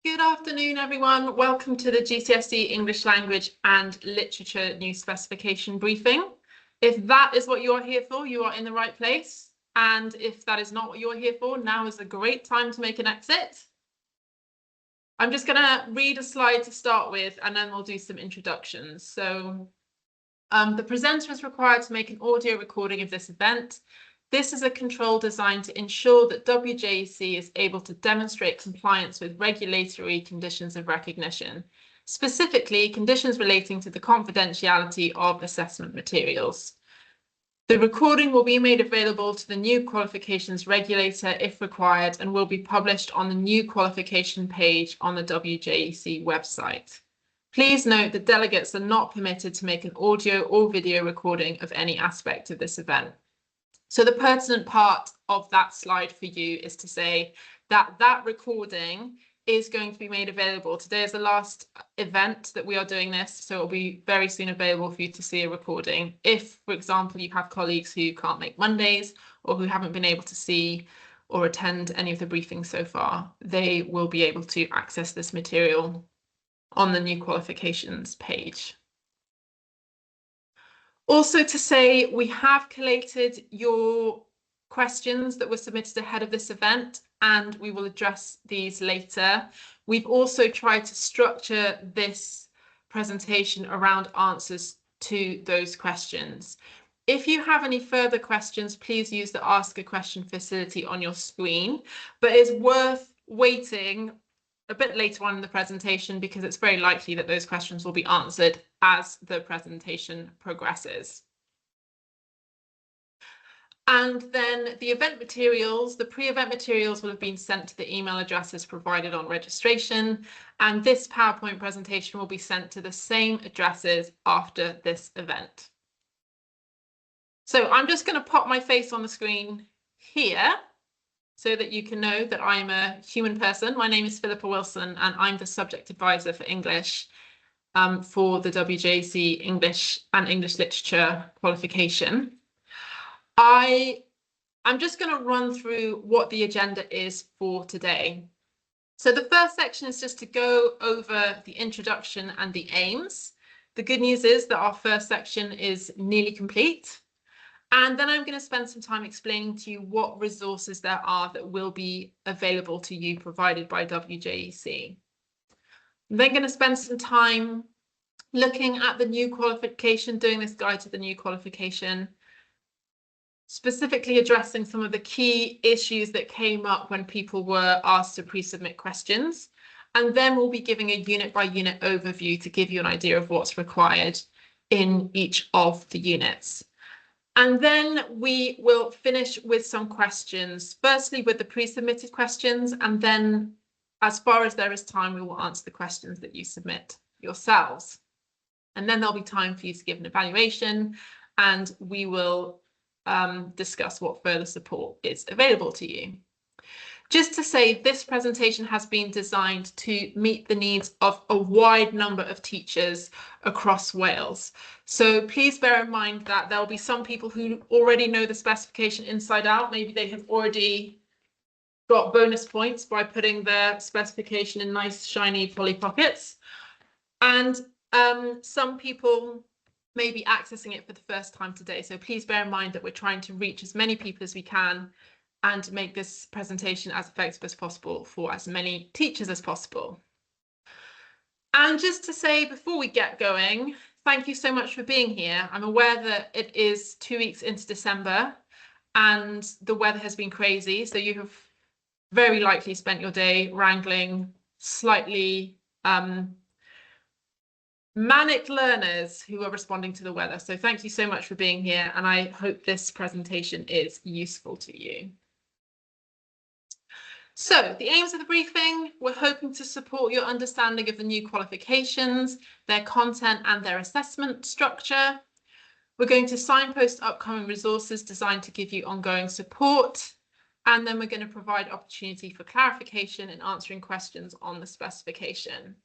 Good afternoon, everyone. Welcome to the GCSE English Language and Literature New Specification briefing. If that is what you're here for, you are in the right place. And if that is not what you're here for, now is a great time to make an exit. I'm just going to read a slide to start with, and then we'll do some introductions. So the presenter is required to make an audio recording of this event. This is a control designed to ensure that WJEC is able to demonstrate compliance with regulatory conditions of recognition, specifically conditions relating to the confidentiality of assessment materials. The recording will be made available to the new qualifications regulator if required and will be published on the new qualification page on the WJEC website. Please note that delegates are not permitted to make an audio or video recording of any aspect of this event. So the pertinent part of that slide for you is to say that that recording is going to be made available. Today is the last event that we are doing this, so it will be very soon available for you to see a recording. If, for example, you have colleagues who can't make Mondays or who haven't been able to see or attend any of the briefings so far, they will be able to access this material on the new qualifications page. Also to say, we have collated your questions that were submitted ahead of this event, and we will address these later. We've also tried to structure this presentation around answers to those questions. If you have any further questions, please use the Ask a Question facility on your screen, but it's worth waiting a bit later on in the presentation because it's very likely that those questions will be answered as the presentation progresses. And then the event materials, the pre-event materials will have been sent to the email addresses provided on registration, and this PowerPoint presentation will be sent to the same addresses after this event. So I'm just going to pop my face on the screen here, so that you can know that I'm a human person. My name is Philippa Wilson, and I'm the subject advisor for English for the WJEC English and English Literature qualification. I'm just going to run through what the agenda is for today. So the first section is just to go over the introduction and the aims. The good news is that our first section is nearly complete. And then I'm going to spend some time explaining to you what resources there are that will be available to you provided by WJEC. I'm then going to spend some time looking at the new qualification, doing this guide to the new qualification, specifically addressing some of the key issues that came up when people were asked to pre-submit questions. And then we'll be giving a unit by unit overview to give you an idea of what's required in each of the units. And then we will finish with some questions, firstly with the pre-submitted questions, and then as far as there is time, we will answer the questions that you submit yourselves. And then there'll be time for you to give an evaluation, and we will discuss what further support is available to you. Just to say, this presentation has been designed to meet the needs of a wide number of teachers across Wales. So please bear in mind that there will be some people who already know the specification inside out. Maybe they have already got bonus points by putting their specification in nice, shiny Polly Pockets. And some people may be accessing it for the first time today. So please bear in mind that we're trying to reach as many people as we can and make this presentation as effective as possible for as many teachers as possible. And just to say, before we get going, thank you so much for being here. I'm aware that it is 2 weeks into December and the weather has been crazy, so you have very likely spent your day wrangling slightly manic learners who are responding to the weather. So thank you so much for being here, and I hope this presentation is useful to you. So the aims of the briefing, we're hoping to support your understanding of the new qualifications, their content and their assessment structure. We're going to signpost upcoming resources designed to give you ongoing support. And then we're going to provide opportunity for clarification and answering questions on the specification.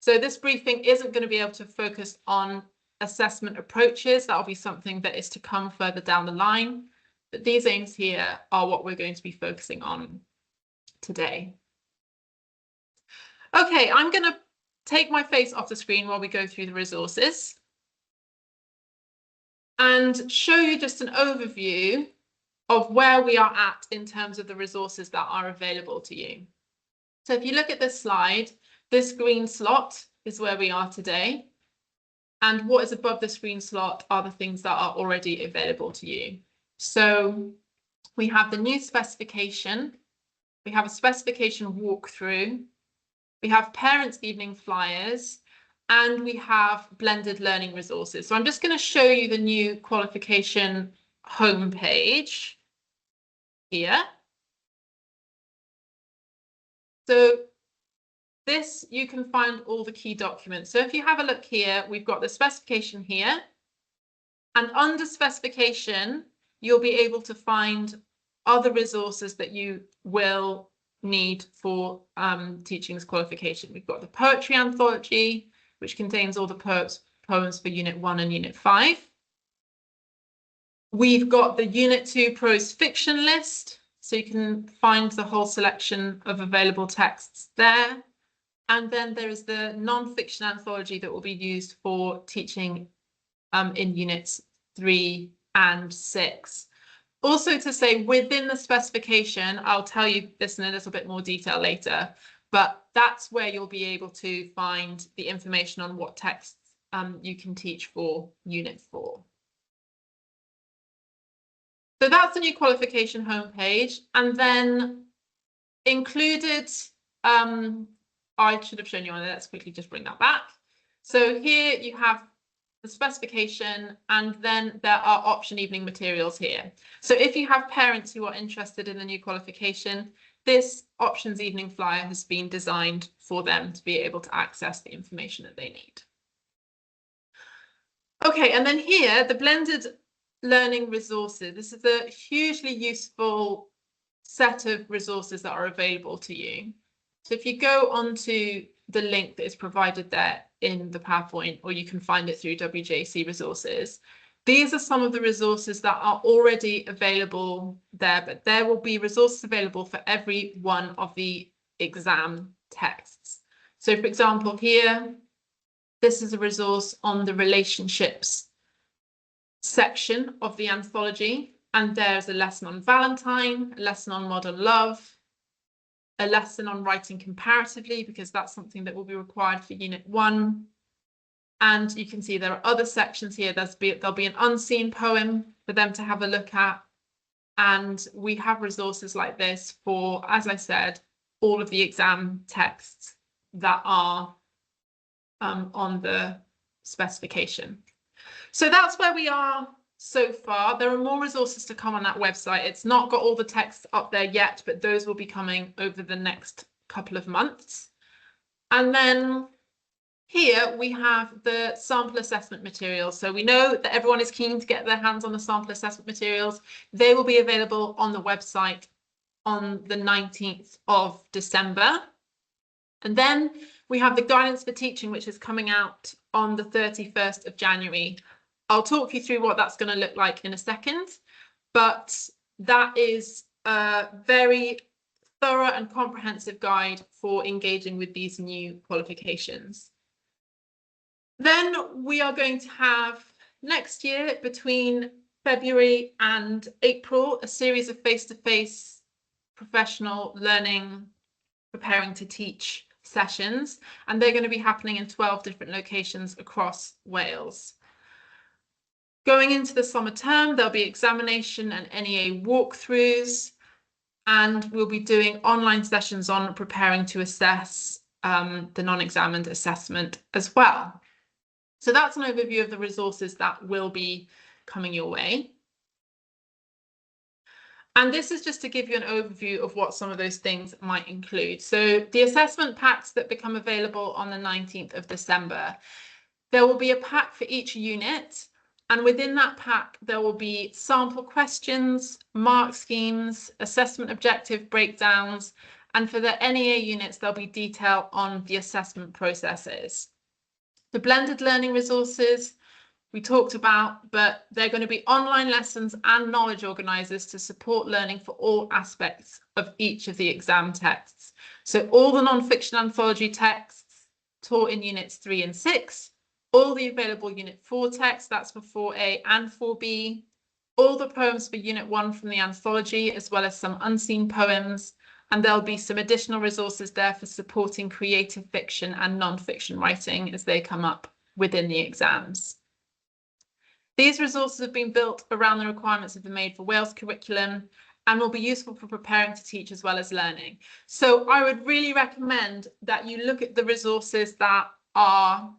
So this briefing isn't going to be able to focus on assessment approaches. That'll be something that is to come further down the line. But these aims here are what we're going to be focusing on today. Okay, I'm going to take my face off the screen while we go through the resources and show you just an overview of where we are at in terms of the resources that are available to you. So if you look at this slide, this green slot is where we are today. And what is above this green slot are the things that are already available to you. So we have the new specification, we have a specification walkthrough, we have parents' evening flyers, and we have blended learning resources. So I'm just going to show you the new qualification homepage here. So this, you can find all the key documents. So if you have a look here, we've got the specification here. And under specification, you'll be able to find other resources that you will need for teaching this qualification. We've got the poetry anthology, which contains all the poems for Unit 1 and Unit 5. We've got the Unit 2 prose fiction list, so you can find the whole selection of available texts there. And then there is the non-fiction anthology that will be used for teaching in Units 3 and 6. Also to say, within the specification, I'll tell you this in a little bit more detail later, but that's where you'll be able to find the information on what texts you can teach for Unit 4. So that's the new qualification homepage, and then included, I should have shown you on there. Let's quickly just bring that back. So here you have the specification, and then there are option evening materials here. So if you have parents who are interested in the new qualification, this options evening flyer has been designed for them to be able to access the information that they need. Okay, and then here, the blended learning resources. This is a hugely useful set of resources that are available to you. So if you go onto the link that is provided there in the PowerPoint, or you can find it through WJEC resources, these are some of the resources that are already available there, but there will be resources available for every one of the exam texts. So for example, here, this is a resource on the relationships section of the anthology, and there's a lesson on Valentine, a lesson on modern love, a lesson on writing comparatively, because that's something that will be required for Unit 1. And you can see there are other sections here. There'll be an unseen poem for them to have a look at. And we have resources like this for, as I said, all of the exam texts that are on the specification. So that's where we are so far. There are more resources to come on that website. It's not got all the texts up there yet, but those will be coming over the next couple of months. And then here we have the sample assessment materials. So we know that everyone is keen to get their hands on the sample assessment materials. They will be available on the website on the 19th of December. And then we have the guidance for teaching, which is coming out on the 31st of January. I'll talk you through what that's going to look like in a second, but that is a very thorough and comprehensive guide for engaging with these new qualifications. Then we are going to have next year, between February and April, a series of face-to-face professional learning, preparing to teach sessions, and they're going to be happening in 12 different locations across Wales. Going into the summer term, there'll be examination and NEA walkthroughs, and we'll be doing online sessions on preparing to assess the non-examined assessment as well. So that's an overview of the resources that will be coming your way. And this is just to give you an overview of what some of those things might include. So the assessment packs that become available on the 19th of December, there will be a pack for each unit. And within that pack, there will be sample questions, mark schemes, assessment objective breakdowns, and for the NEA units, there'll be detail on the assessment processes. The blended learning resources we talked about, but they're going to be online lessons and knowledge organisers to support learning for all aspects of each of the exam texts. So all the non-fiction anthology texts taught in units 3 and 6, all the available unit 4 texts, that's for 4A and 4B, all the poems for unit 1 from the anthology, as well as some unseen poems, and there'll be some additional resources there for supporting creative fiction and non-fiction writing as they come up within the exams. These resources have been built around the requirements of the Made for Wales curriculum and will be useful for preparing to teach as well as learning. So I would really recommend that you look at the resources that are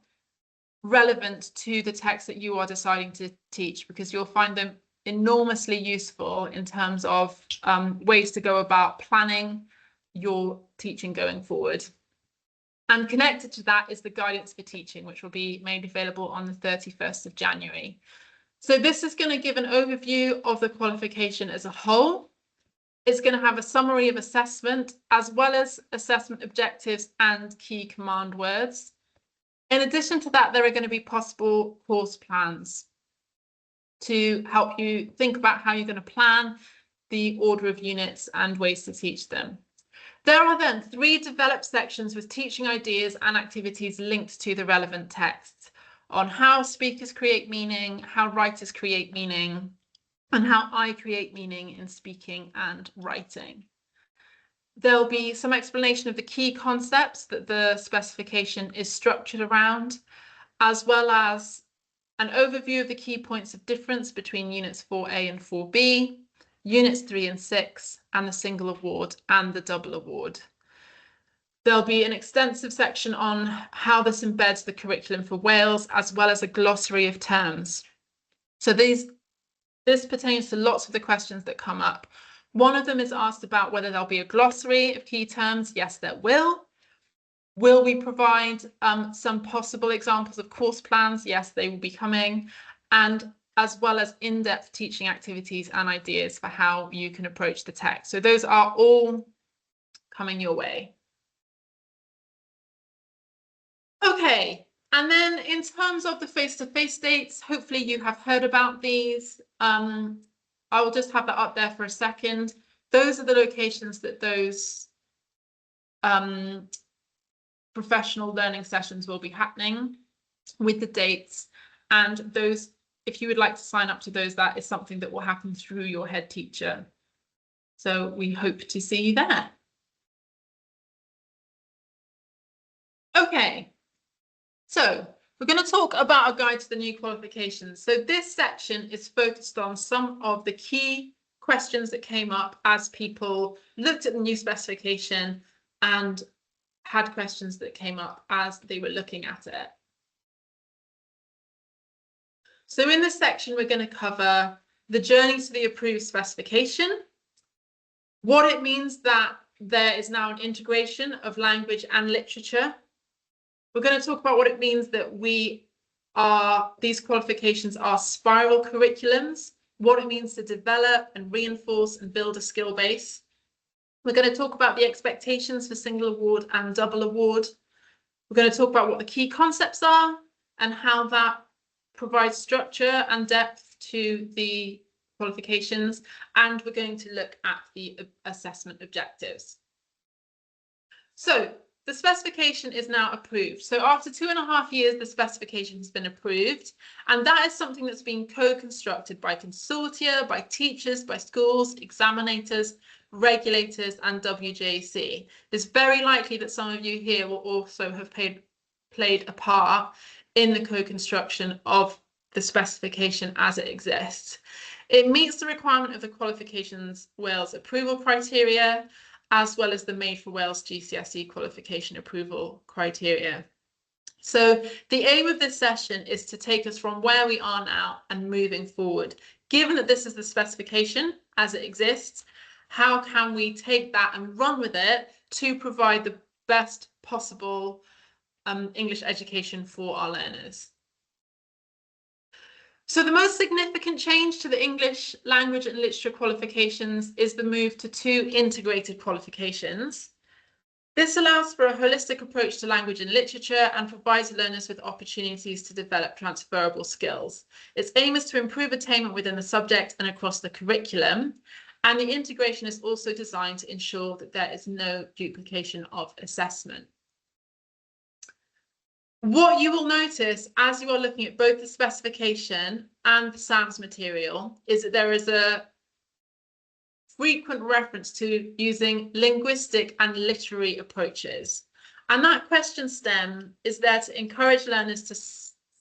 relevant to the text that you are deciding to teach, because you'll find them enormously useful in terms of ways to go about planning your teaching going forward. And connected to that is the guidance for teaching, which will be made available on the 31st of January. So this is going to give an overview of the qualification as a whole. It's going to have a summary of assessment, as well as assessment objectives and key command words. In addition to that, there are going to be possible course plans to help you think about how you're going to plan the order of units and ways to teach them. There are then 3 developed sections with teaching ideas and activities linked to the relevant texts on how speakers create meaning, how writers create meaning, and how I create meaning in speaking and writing. There'll be some explanation of the key concepts that the specification is structured around, as well as an overview of the key points of difference between units 4A and 4B, units 3 and 6, and the single award and the double award. There'll be an extensive section on how this embeds the curriculum for Wales, as well as a glossary of terms. So this pertains to lots of the questions that come up. One of them is asked about whether there'll be a glossary of key terms. Yes, there will. Will we provide some possible examples of course plans? Yes, they will be coming. And as well as in-depth teaching activities and ideas for how you can approach the text. So those are all coming your way. Okay, and then in terms of the face-to-face dates, hopefully you have heard about these. I will just have that up there for a second. Those are the locations that those professional learning sessions will be happening, with the dates, and those, if you would like to sign up to those, that is something that will happen through your head teacher. So we hope to see you there. Okay. So we're going to talk about a guide to the new qualifications. So this section is focused on some of the key questions that came up as people looked at the new specification and had questions that came up as they were looking at it. So in this section, we're going to cover the journey to the approved specification, what it means that there is now an integration of language and literature. We're going to talk about what it means that these qualifications are spiral curriculums, what it means to develop and reinforce and build a skill base. We're going to talk about the expectations for single award and double award. We're going to talk about what the key concepts are and how that provides structure and depth to the qualifications. And we're going to look at the assessment objectives. So the specification is now approved. So after 2.5 years, the specification has been approved. And that is something that's been co-constructed by consortia, by teachers, by schools, examinators, regulators, and WJEC. It's very likely that some of you here will also have played a part in the co-construction of the specification as it exists. It meets the requirement of the Qualifications Wales approval criteria, as well as the Made for Wales GCSE qualification approval criteria. So the aim of this session is to take us from where we are now and moving forward. Given that this is the specification as it exists, how can we take that and run with it to provide the best possible English education for our learners? So the most significant change to the English language and literature qualifications is the move to 2 integrated qualifications. This allows for a holistic approach to language and literature and provides learners with opportunities to develop transferable skills. Its aim is to improve attainment within the subject and across the curriculum, and the integration is also designed to ensure that there is no duplication of assessment. What you will notice as you are looking at both the specification and the SAMS material is that there is a frequent reference to using linguistic and literary approaches. And that question stem is there to encourage learners to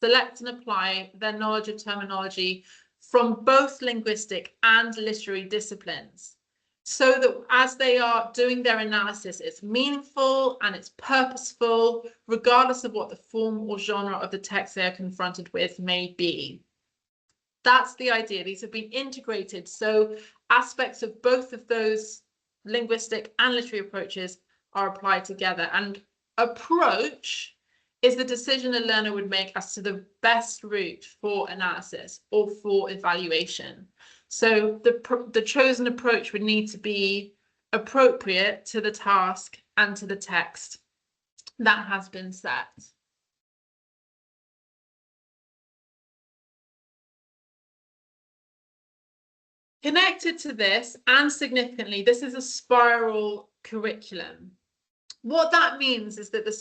select and apply their knowledge of terminology from both linguistic and literary disciplines, so that as they are doing their analysis, it's meaningful and it's purposeful, regardless of what the form or genre of the text they are confronted with may be. That's the idea. These have been integrated, so aspects of both of those linguistic and literary approaches are applied together. And approach is the decision a learner would make as to the best route for analysis or for evaluation. So the chosen approach would need to be appropriate to the task and to the text that has been set. Connected to this, and significantly, this is a spiral curriculum. What that means is that the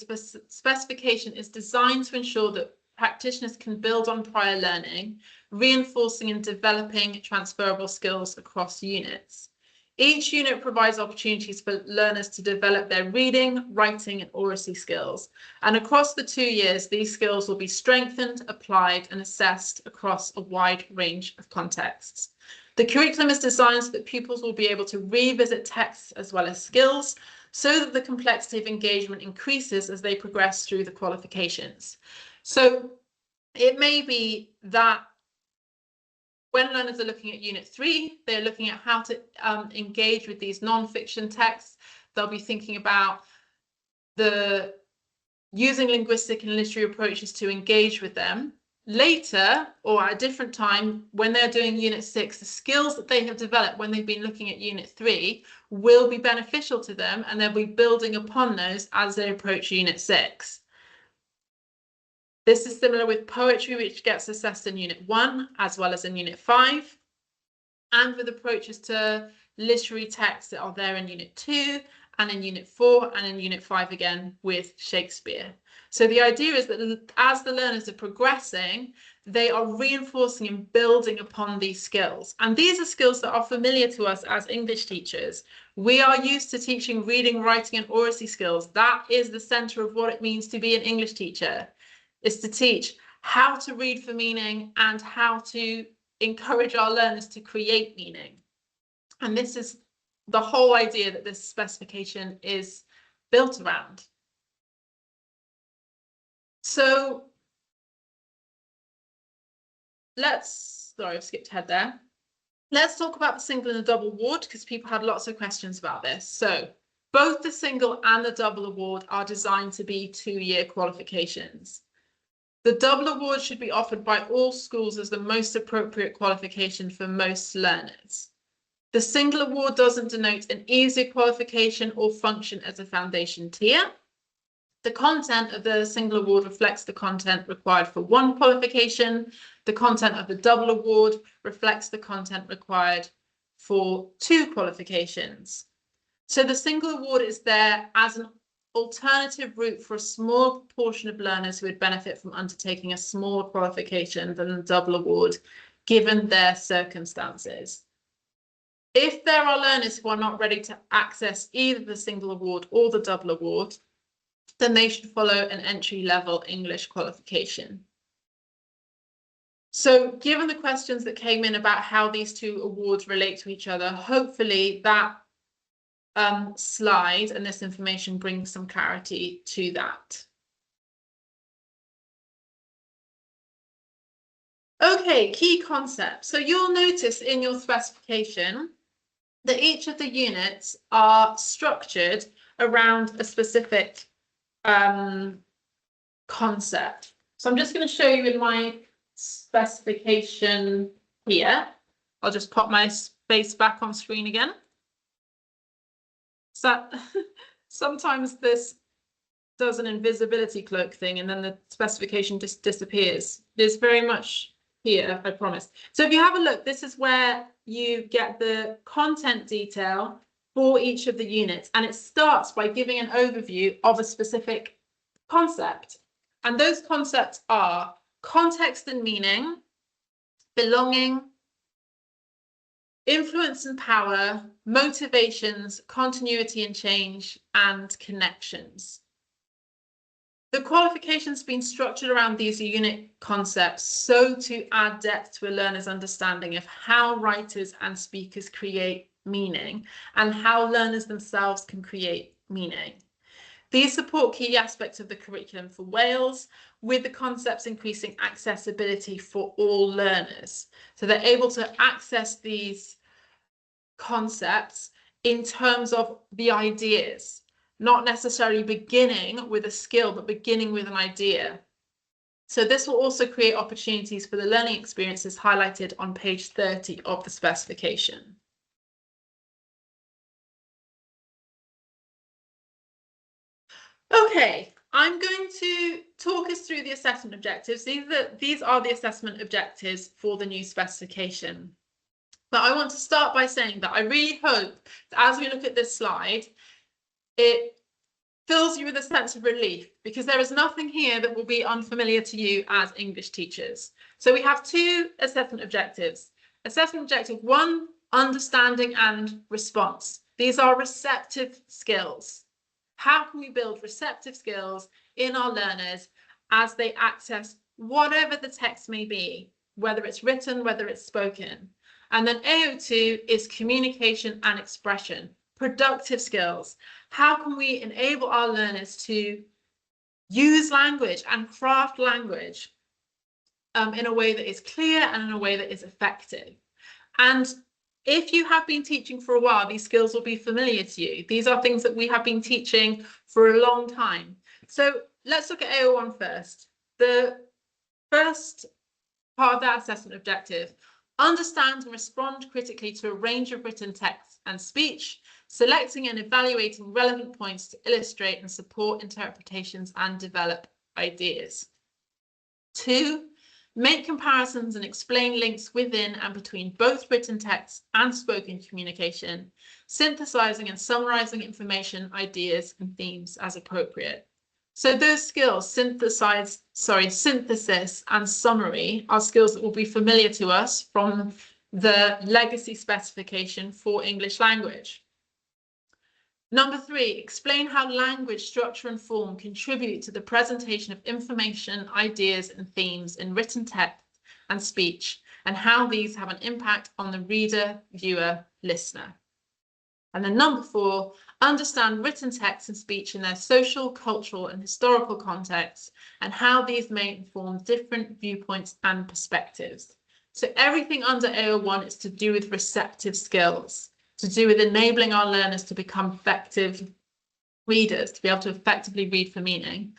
specification is designed to ensure that practitioners can build on prior learning, reinforcing and developing transferable skills across units. Each unit provides opportunities for learners to develop their reading, writing, and oracy skills. And across the 2 years, these skills will be strengthened, applied, and assessed across a wide range of contexts. The curriculum is designed so that pupils will be able to revisit texts as well as skills, so that the complexity of engagement increases as they progress through the qualifications. So it may be that when learners are looking at Unit 3, they're looking at how to engage with these non-fiction texts. They'll be thinking about using linguistic and literary approaches to engage with them. Later, or at a different time, when they're doing Unit 6, the skills that they have developed when they've been looking at Unit 3 will be beneficial to them, and they'll be building upon those as they approach Unit 6. This is similar with poetry, which gets assessed in Unit 1 as well as in Unit 5, and with approaches to literary texts that are there in Unit 2 and in Unit 4 and in Unit 5 again with Shakespeare. So the idea is that as the learners are progressing, they are reinforcing and building upon these skills. And these are skills that are familiar to us as English teachers. We are used to teaching reading, writing, and oracy skills. That is the center of what it means to be an English teacher, is to teach how to read for meaning and how to encourage our learners to create meaning. And this is the whole idea that this specification is built around. So sorry, I've skipped ahead there. Let's talk about the single and the double award, because people had lots of questions about this. So both the single and the double award are designed to be 2-year qualifications. The double award should be offered by all schools as the most appropriate qualification for most learners. The single award doesn't denote an easier qualification or function as a foundation tier. The content of the single award reflects the content required for one qualification. The content of the double award reflects the content required for 2 qualifications. So the single award is there as an alternative route for a small proportion of learners who would benefit from undertaking a smaller qualification than the double award, given their circumstances. If there are learners who are not ready to access either the single award or the double award, then they should follow an entry-level English qualification. So given the questions that came in about how these 2 awards relate to each other, hopefully that slide and this information brings some clarity to that. Okay, key concepts. So you'll notice in your specification that each of the units are structured around a specific concept. So I'm just going to show you in my specification here. I'll just pop my space back on screen again. So sometimes this does an invisibility cloak thing and then the specification just disappears. It's very much here, I promise. So if you have a look, this is where you get the content detail for each of the units, and it starts by giving an overview of a specific concept. And those concepts are context and meaning, belonging, influence and power, motivations, continuity and change, and connections. The qualification's been structured around these unit concepts so to add depth to a learner's understanding of how writers and speakers create meaning and how learners themselves can create meaning. These support key aspects of the curriculum for Wales, with the concepts increasing accessibility for all learners. So they're able to access these concepts in terms of the ideas, not necessarily beginning with a skill, but beginning with an idea. So this will also create opportunities for the learning experiences highlighted on page 30 of the specification. Okay, I'm going to talk us through the assessment objectives. These are the assessment objectives for the new specification. But I want to start by saying that I really hope that as we look at this slide, it fills you with a sense of relief, because there is nothing here that will be unfamiliar to you as English teachers. So we have two assessment objectives. Assessment objective 1, understanding and response. These are receptive skills. How can we build receptive skills in our learners as they access whatever the text may be, whether it's written, whether it's spoken? And then AO2 is communication and expression, productive skills. How can we enable our learners to use language and craft language in a way that is clear and in a way that is effective? And if you have been teaching for a while, these skills will be familiar to you. These are things that we have been teaching for a long time. So let's look at AO1 first. The first part of that assessment objective: understand and respond critically to a range of written text and speech, selecting and evaluating relevant points to illustrate and support interpretations and develop ideas. 2, make comparisons and explain links within and between both written text and spoken communication, synthesizing and summarizing information, ideas, and themes as appropriate. So those skills, synthesis and summary, are skills that will be familiar to us from the legacy specification for English language. Number 3, explain how language, structure, and form contribute to the presentation of information, ideas, and themes in written text and speech, and how these have an impact on the reader, viewer, listener. And then number 4, understand written text and speech in their social, cultural, and historical contexts, and how these may inform different viewpoints and perspectives. So everything under AO1 is to do with receptive skills, to do with enabling our learners to become effective readers, to be able to effectively read for meaning.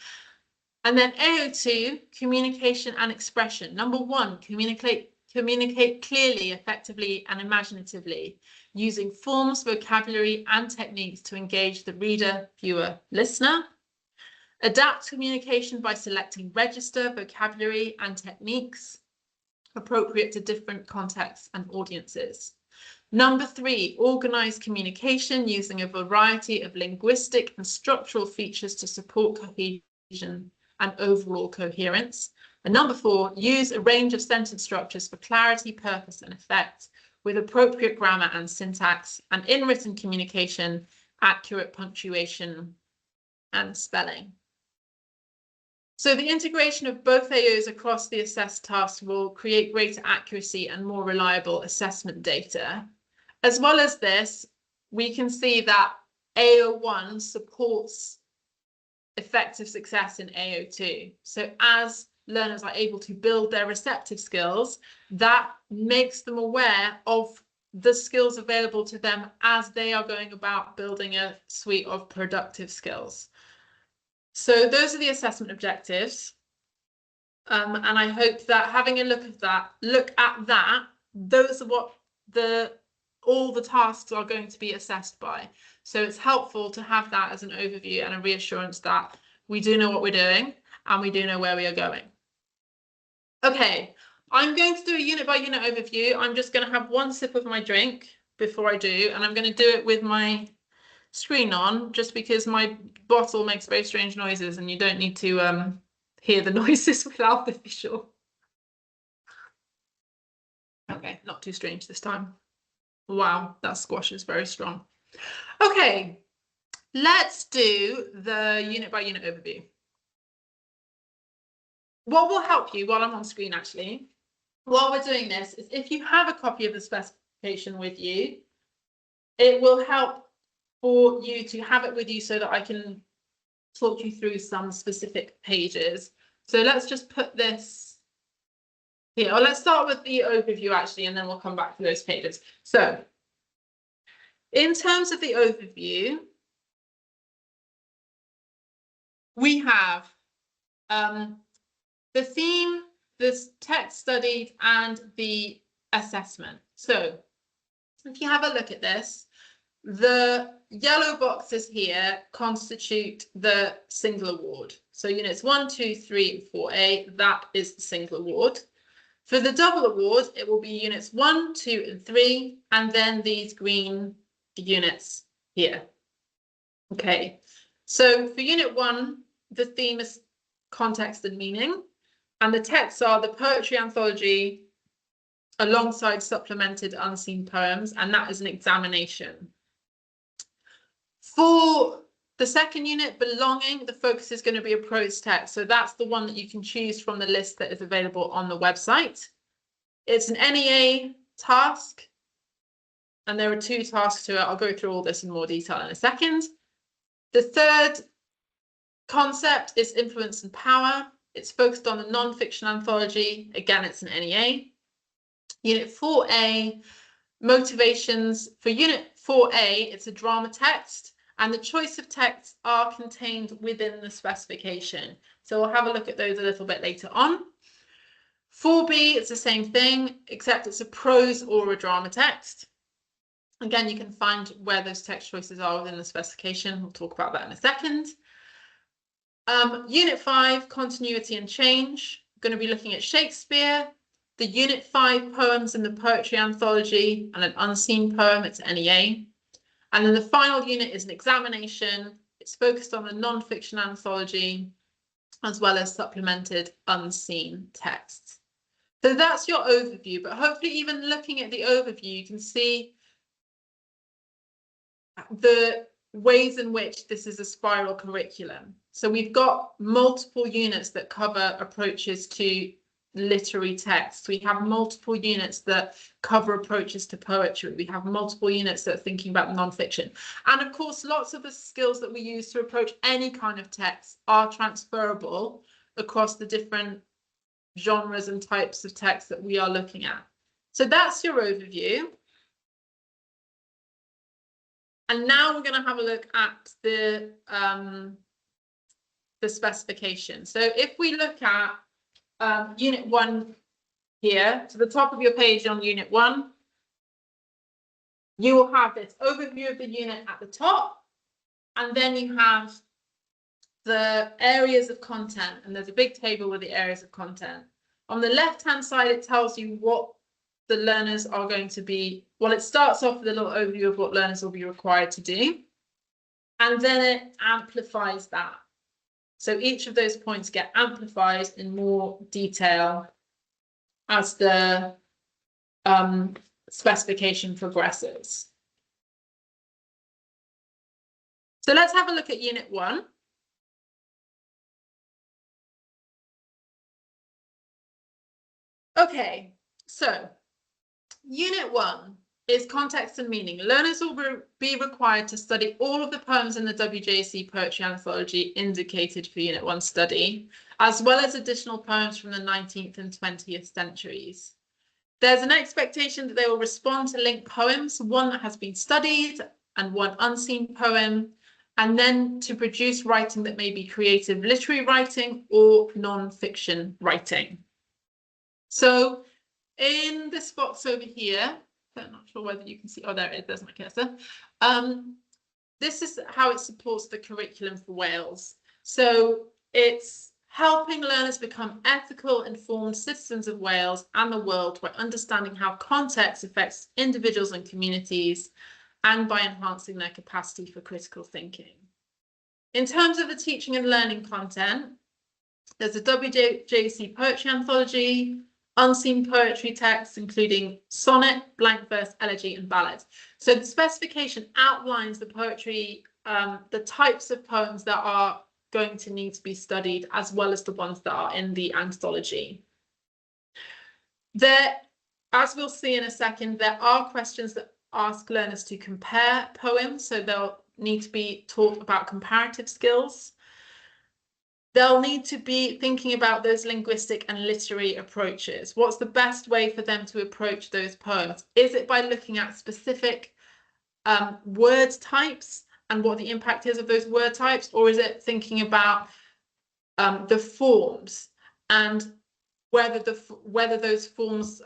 And then AO2, communication and expression. Number 1, communicate clearly, effectively, and imaginatively, using forms, vocabulary, and techniques to engage the reader, viewer, listener. Adapt communication by selecting register, vocabulary, and techniques appropriate to different contexts and audiences. Number 3, organize communication using a variety of linguistic and structural features to support cohesion and overall coherence. And number 4, use a range of sentence structures for clarity, purpose, and effect, with appropriate grammar and syntax, and in written communication, accurate punctuation and spelling. So the integration of both AOs across the assessed tasks will create greater accuracy and more reliable assessment data. As well as this, we can see that AO1 supports effective success in AO2. So as learners are able to build their receptive skills, that makes them aware of the skills available to them as they are going about building a suite of productive skills. So those are the assessment objectives. And I hope that having a look at that, those are what all the tasks are going to be assessed by. So it's helpful to have that as an overview and a reassurance that we do know what we're doing and we do know where we are going. Okay, I'm going to do a unit by unit overview. I'm just going to have one sip of my drink before I do, and I'm going to do it with my screen on, just because my bottle makes very strange noises and you don't need to hear the noises without the visual. Okay, not too strange this time. Wow, that squash is very strong. Okay, let's do the unit by unit overview. What will help you while I'm on screen, actually, while we're doing this, is if you have a copy of the specification with you, it will help for you to have it with you so that I can talk you through some specific pages. So let's just put this here. Or let's start with the overview, actually, and then we'll come back to those pages. So in terms of the overview, we have the theme, the text studied, and the assessment. So if you have a look at this, the yellow boxes here constitute the single award. So units 1, 2, 3, and 4A, that is the single award. For the double award, it will be units 1, 2, and 3, and then these green units here. Okay, so for unit 1, the theme is context and meaning, and the texts are the poetry anthology alongside supplemented unseen poems, and that is an examination. For the second unit, belonging, the focus is going to be a prose text. So that's the one that you can choose from the list that is available on the website. It's an NEA task, and there are 2 tasks to it. I'll go through all this in more detail in a second. The third concept is influence and power. It's focused on the non-fiction anthology. Again, it's an NEA. Unit 4A, motivations. For Unit 4A, it's a drama text, and the choice of texts are contained within the specification. So we'll have a look at those a little bit later on. 4B, it's the same thing, except it's a prose or a drama text. Again, you can find where those text choices are within the specification. We'll talk about that in a second. Unit 5, continuity and change. We're going to be looking at Shakespeare, the Unit 5 poems in the poetry anthology, and an unseen poem, it's NEA. And then the final unit is an examination. It's focused on the non-fiction anthology, as well as supplemented unseen texts. So that's your overview, but hopefully even looking at the overview, you can see the ways in which this is a spiral curriculum. So we've got multiple units that cover approaches to literary texts. We have multiple units that cover approaches to poetry. We have multiple units that are thinking about nonfiction. And of course, lots of the skills that we use to approach any kind of text are transferable across the different genres and types of text that we are looking at. So that's your overview. And now we're going to have a look at the specification. So if we look at Unit 1 here, to the top of your page on Unit 1, you will have this overview of the unit at the top, and then you have the areas of content, and there's a big table with the areas of content. On the left-hand side, it tells you what the learners are going to be, well, it starts off with a little overview of what learners will be required to do, and then it amplifies that. So each of those points get amplified in more detail as the specification progresses. So let's have a look at Unit 1. Okay, so Unit 1 is context and meaning. Learners will be required to study all of the poems in the WJEC poetry anthology indicated for Unit 1 study, as well as additional poems from the 19th and 20th centuries. There's an expectation that they will respond to linked poems, one that has been studied and one unseen poem, and then to produce writing that may be creative literary writing or non-fiction writing. So in this box over here, I'm not sure whether you can see, oh, there it is, there's my cursor. this is how it supports the curriculum for Wales. So it's helping learners become ethical, informed citizens of Wales and the world by understanding how context affects individuals and communities, and by enhancing their capacity for critical thinking. In terms of the teaching and learning content, there's a WJEC poetry anthology, unseen poetry texts, including sonnet, blank verse, elegy, and ballad. So the specification outlines the poetry, the types of poems that are going to need to be studied, as well as the ones that are in the anthology. There, as we'll see in a second, there are questions that ask learners to compare poems, so they'll need to be taught about comparative skills. They'll need to be thinking about those linguistic and literary approaches. What's the best way for them to approach those poems? Is it by looking at specific word types and what the impact is of those word types, or is it thinking about the forms and whether those forms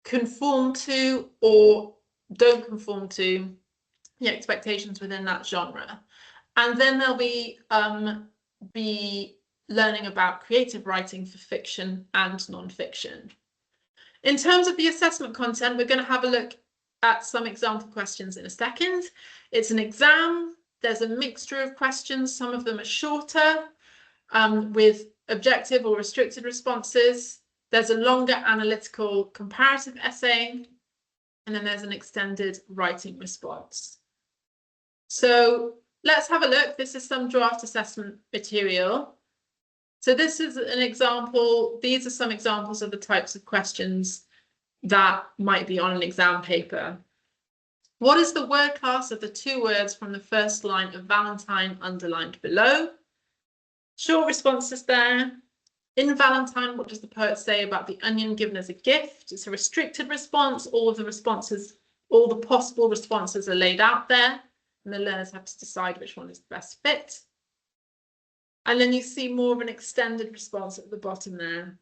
conform to or don't conform to the expectations within that genre? And then they'll be learning about creative writing for fiction and non-fiction. In terms of the assessment content, we're going to have a look at some example questions in a second. It's an exam. There's a mixture of questions. Some of them are shorter, with objective or restricted responses. There's a longer analytical comparative essay, and then there's an extended writing response. So let's have a look. This is some draft assessment material. So this is an example. These are some examples of the types of questions that might be on an exam paper. What is the word class of the two words from the first line of Valentine underlined below? Short responses there. In Valentine, what does the poet say about the onion given as a gift? It's a restricted response. All of the responses, all the possible responses are laid out there, and the learners have to decide which one is the best fit. And then you see more of an extended response at the bottom there.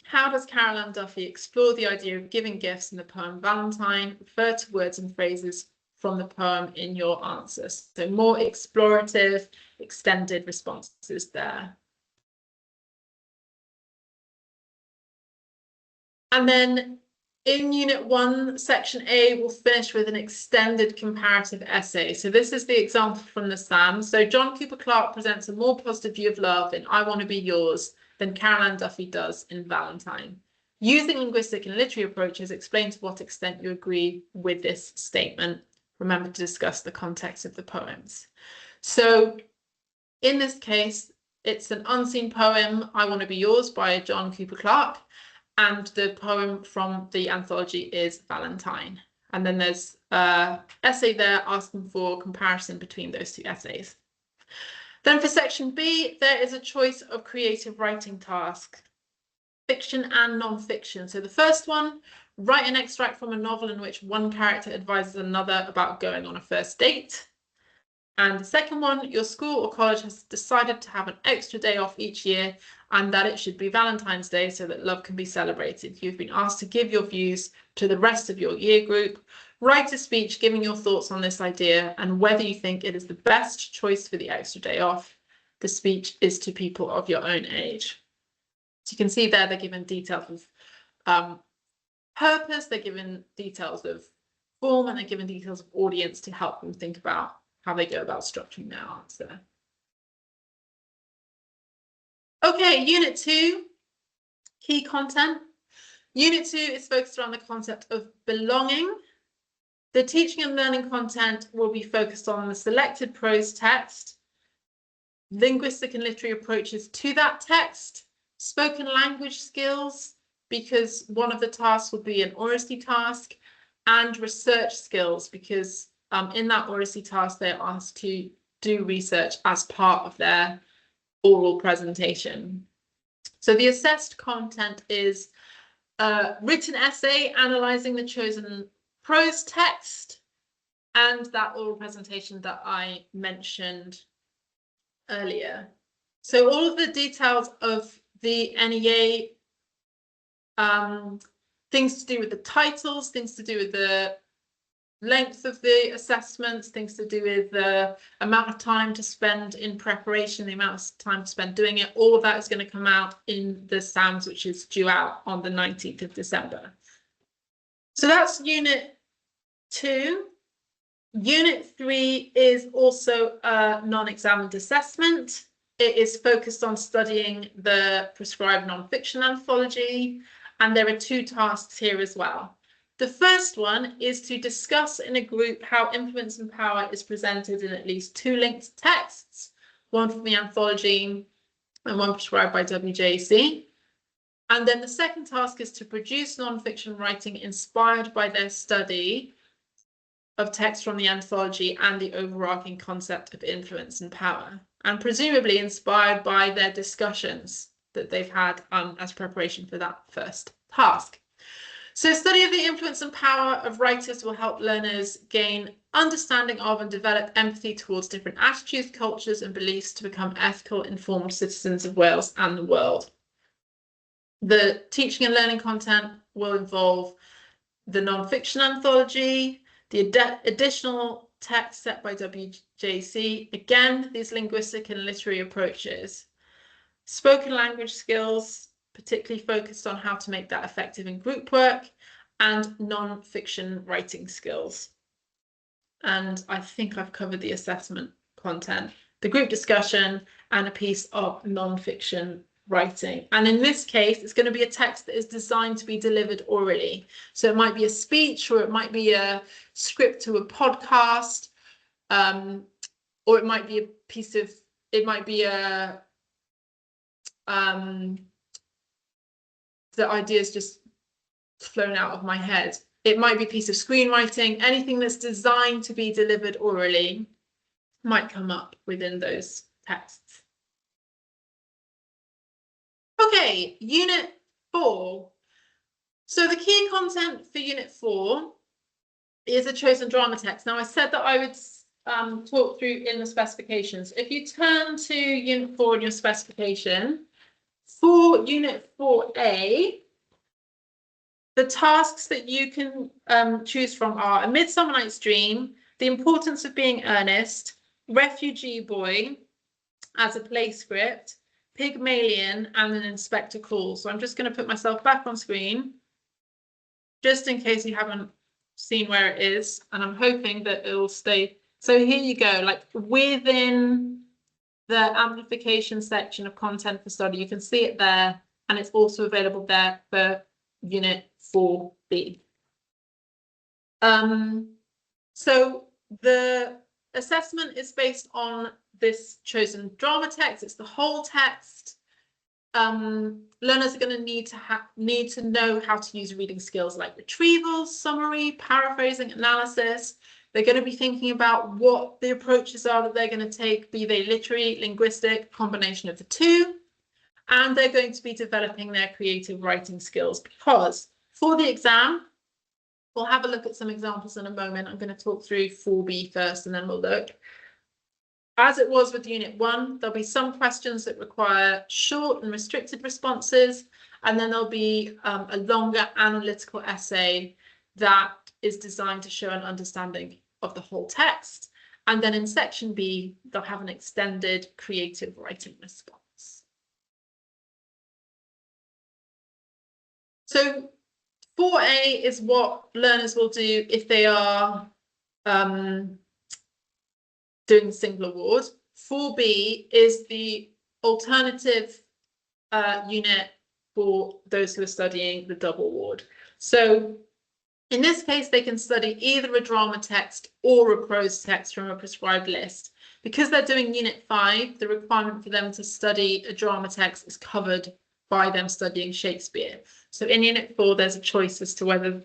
How does Carol Ann Duffy explore the idea of giving gifts in the poem Valentine? Refer to words and phrases from the poem in your answers. So more explorative, extended responses there. And then in Unit 1, Section A, we'll finish with an extended comparative essay. So this is the example from the SAM. So John Cooper Clarke presents a more positive view of love in I Want to Be Yours than Carol Ann Duffy does in Valentine. Using linguistic and literary approaches, explain to what extent you agree with this statement. Remember to discuss the context of the poems. So in this case, it's an unseen poem, I Want to Be Yours by John Cooper Clarke. And the poem from the anthology is Valentine. And then there's an essay there asking for comparison between those two essays. Then for section B, there is a choice of creative writing task, fiction and non-fiction. So the first one, write an extract from a novel in which one character advises another about going on a first date. And the second one, your school or college has decided to have an extra day off each year and that it should be Valentine's Day so that love can be celebrated. You've been asked to give your views to the rest of your year group. Write a speech giving your thoughts on this idea and whether you think it is the best choice for the extra day off. The speech is to people of your own age. So you can see there they're given details of purpose, they're given details of form, and they're given details of audience to help them think about how they go about structuring their answer. Okay, Unit 2, key content. Unit 2 is focused around the concept of belonging. The teaching and learning content will be focused on the selected prose text, linguistic and literary approaches to that text, spoken language skills, because one of the tasks will be an oracy task, and research skills, because in that oracy task, they're asked to do research as part of their oral presentation. So the assessed content is a written essay analysing the chosen prose text and that oral presentation that I mentioned earlier. So all of the details of the NEA, things to do with the titles, things to do with the length of the assessments, things to do with the amount of time to spend in preparation, the amount of time to spend doing it, all of that is going to come out in the SAMs, which is due out on the 19th of December. So that's Unit 2. Unit 3 is also a non-examined assessment. It is focused on studying the prescribed non-fiction anthology, and there are 2 tasks here as well. The first one is to discuss in a group how influence and power is presented in at least 2 linked texts, one from the anthology and one prescribed by WJEC. And then the second task is to produce non-fiction writing inspired by their study of text from the anthology and the overarching concept of influence and power, and presumably inspired by their discussions that they've had as preparation for that first task. So study of the influence and power of writers will help learners gain understanding of and develop empathy towards different attitudes, cultures, and beliefs to become ethical, informed citizens of Wales and the world. The teaching and learning content will involve the non-fiction anthology, the additional text set by WJEC, again, these linguistic and literary approaches, spoken language skills, particularly focused on how to make that effective in group work, and non-fiction writing skills. And I think I've covered the assessment content, the group discussion, and a piece of non-fiction writing. And in this case, it's going to be a text that is designed to be delivered orally. So it might be a speech, or it might be a script to a podcast, or it might be a piece of, it might be a, the idea's just flown out of my head. It might be a piece of screenwriting. Anything that's designed to be delivered orally might come up within those texts. Okay, Unit 4. So the key content for Unit 4 is a chosen drama text. Now, I said that I would talk through in the specifications. If you turn to Unit 4 in your specification, for Unit 4A, the tasks that you can choose from are A Midsummer Night's Dream, The Importance of Being Earnest, Refugee Boy as a play script, Pygmalion, and an Inspector Calls. So I'm just going to put myself back on screen, just in case you haven't seen where it is, and I'm hoping that it'll stay. So here you go, like within the amplification section of content for study, you can see it there, and it's also available there for Unit 4B. So the assessment is based on this chosen drama text. It's the whole text. Learners are going to need to know how to use reading skills like retrieval, summary, paraphrasing, analysis. They're going to be thinking about what the approaches are that they're going to take, be they literary, linguistic, combination of the 2. And they're going to be developing their creative writing skills, because for the exam, we'll have a look at some examples in a moment. I'm going to talk through 4B first, and then we'll look. As it was with Unit 1, there'll be some questions that require short and restricted responses, and then there'll be a longer analytical essay that is designed to show an understanding of the whole text. And then in Section B, they'll have an extended creative writing response. So 4A is what learners will do if they are doing the single award. 4B is the alternative unit for those who are studying the double award. So in this case, they can study either a drama text or a prose text from a prescribed list. Because they're doing Unit 5, the requirement for them to study a drama text is covered by them studying Shakespeare. So in Unit 4, there's a choice as to whether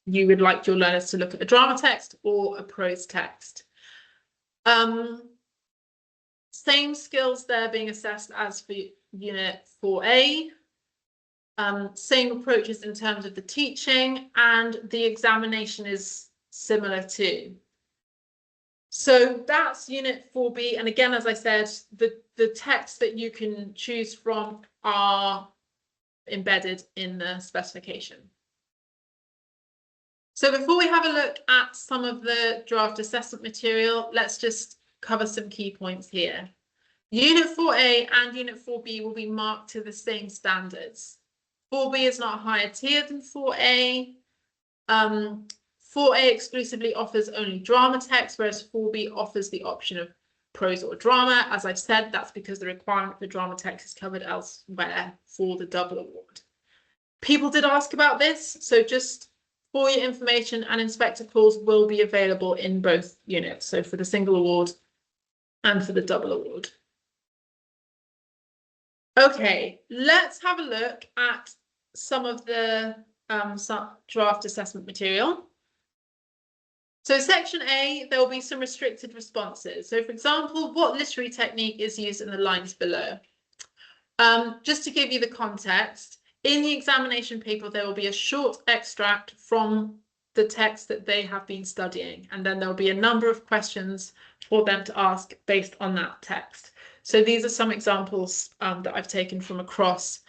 you would like your learners to look at a drama text or a prose text. Same skills there being assessed as for Unit 4A. Same approaches in terms of the teaching, and the examination is similar too. So that's Unit 4B. And again, as I said, the texts that you can choose from are embedded in the specification. So before we have a look at some of the draft assessment material, let's just cover some key points here. Unit 4A and Unit 4B will be marked to the same standards. 4B is not higher tier than 4A. 4A exclusively offers only drama text, whereas 4B offers the option of prose or drama. As I've said, that's because the requirement for drama text is covered elsewhere for the double award. People did ask about this, so just for your information, an inspector calls will be available in both units, so for the single award and for the double award. Okay, let's have a look at some of the draft assessment material. So section A, there will be some restricted responses. So for example, what literary technique is used in the lines below? Just to give you the context, in the examination paper, there will be a short extract from the text that they have been studying, and then there will be a number of questions for them to ask based on that text. So these are some examples that I've taken from across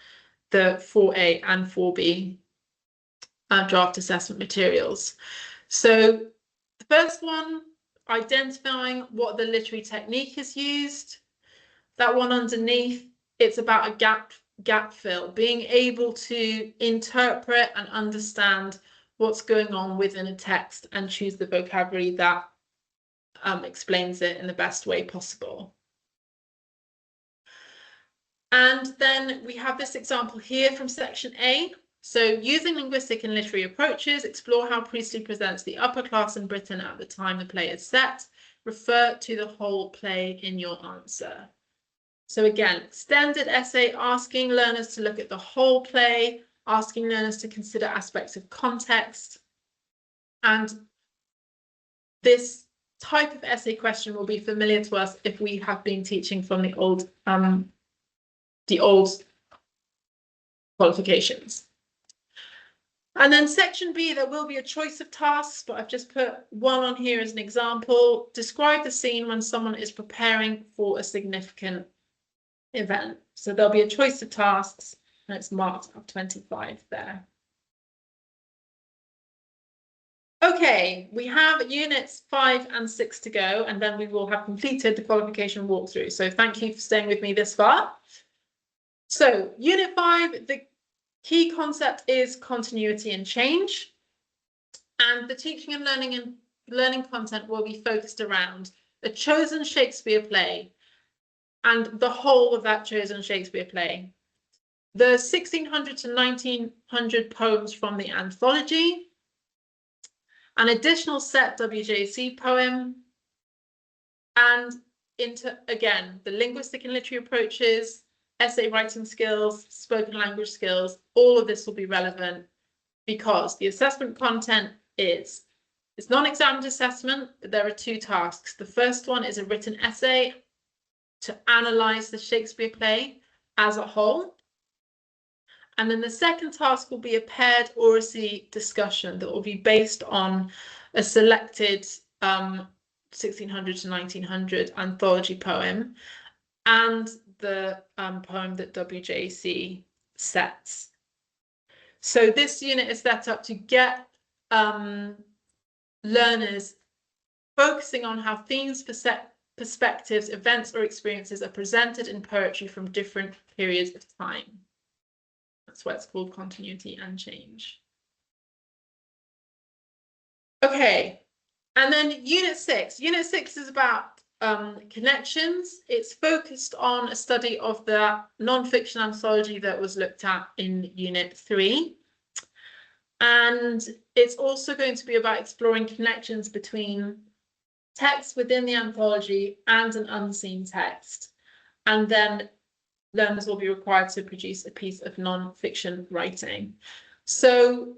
the 4A and 4B draft assessment materials. So the first one, identifying what the literary technique is used. That one underneath, it's about a gap fill, being able to interpret and understand what's going on within a text and choose the vocabulary that explains it in the best way possible. And then we have this example here from section A. So using linguistic and literary approaches, explore how Priestley presents the upper class in Britain at the time the play is set. Refer to the whole play in your answer. So again, extended essay asking learners to look at the whole play, asking learners to consider aspects of context. And this type of essay question will be familiar to us if we have been teaching from the old qualifications. And then section B, there will be a choice of tasks, but I've just put one on here as an example. Describe the scene when someone is preparing for a significant event. So there'll be a choice of tasks, and it's marked up 25 there. Okay, we have units 5 and 6 to go, and then we will have completed the qualification walkthrough. So thank you for staying with me this far. So unit 5, the key concept is continuity and change. And the teaching and learning content will be focused around a chosen Shakespeare play and the whole of that chosen Shakespeare play. The 1600 to 1900 poems from the anthology, an additional set WJEC poem, and again, the linguistic and literary approaches, essay writing skills, spoken language skills, all of this will be relevant because the assessment content it's non-examined assessment, but there are 2 tasks. The first one is a written essay to analyze the Shakespeare play as a whole. And then the second task will be a paired oracy discussion that will be based on a selected 1600 to 1900 anthology poem and the poem that WJEC sets. So this unit is set up to get learners focusing on how themes, perspectives, events, or experiences are presented in poetry from different periods of time. That's why it's called continuity and change. Okay, and then unit 6. Unit 6 is about connections. It's focused on a study of the non-fiction anthology that was looked at in unit 3. And it's also going to be about exploring connections between text within the anthology and an unseen text. And then learners will be required to produce a piece of non-fiction writing. So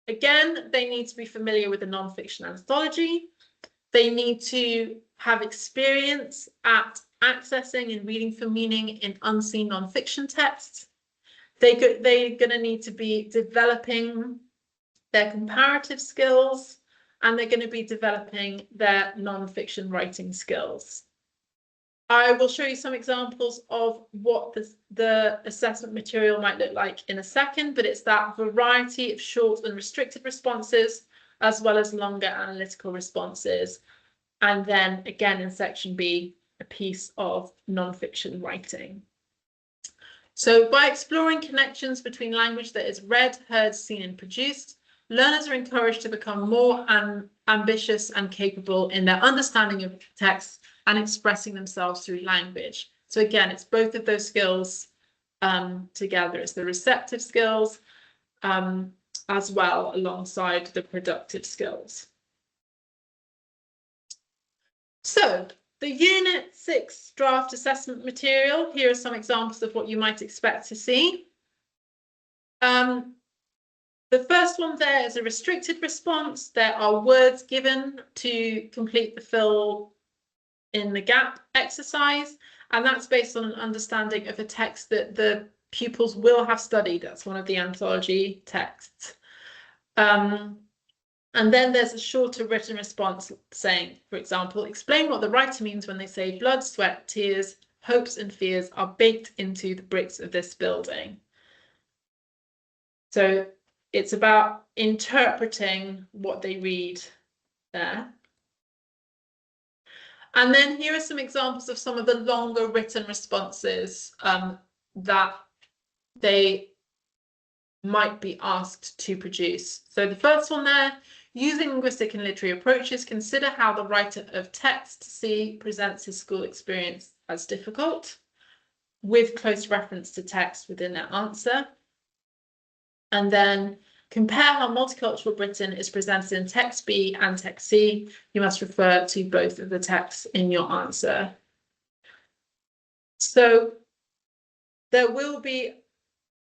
again, they need to be familiar with the non-fiction anthology. They need to have experience at accessing and reading for meaning in unseen non-fiction texts. They're going to need to be developing their comparative skills, and they're going to be developing their non-fiction writing skills. I will show you some examples of what the assessment material might look like in a second, but it's that variety of short and restricted responses, as well as longer analytical responses. And then again in section B, a piece of non-fiction writing. So by exploring connections between language that is read, heard, seen, and produced, learners are encouraged to become more ambitious and capable in their understanding of text and expressing themselves through language. So again, it's both of those skills together. It's the receptive skills as well alongside the productive skills. So the Unit 6 draft assessment material, here are some examples of what you might expect to see. The first one there is a restricted response. There are words given to complete the fill in the gap exercise, and that's based on an understanding of a text that the pupils will have studied. That's one of the anthology texts. And then there's a shorter written response saying, for example, explain what the writer means when they say blood, sweat, tears, hopes and fears are baked into the bricks of this building. So it's about interpreting what they read there. And then here are some examples of some of the longer written responses that they might be asked to produce. So the first one there, using linguistic and literary approaches, consider how the writer of text C presents his school experience as difficult, with close reference to text within their answer. And then compare how multicultural Britain is presented in text B and text C. You must refer to both of the texts in your answer. So there will be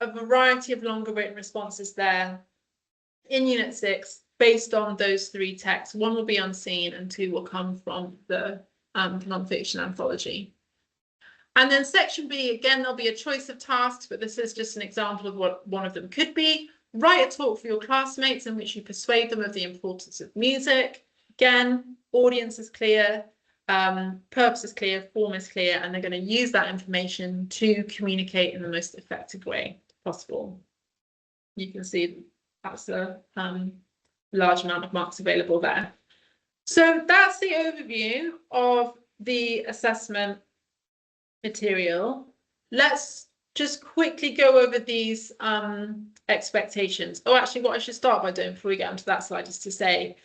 a variety of longer written responses there in Unit 6 based on those three texts. One will be unseen and two will come from the non-fiction anthology. And then section B, again, there'll be a choice of tasks, but this is just an example of what one of them could be. Write a talk for your classmates in which you persuade them of the importance of music. Again, audience is clear, purpose is clear, form is clear, and they're going to use that information to communicate in the most effective way possible. You can see that's a large amount of marks available there. So that's the overview of the assessment material. Let's just quickly go over these expectations. Oh, actually, what I should start by doing before we get onto that slide is to say,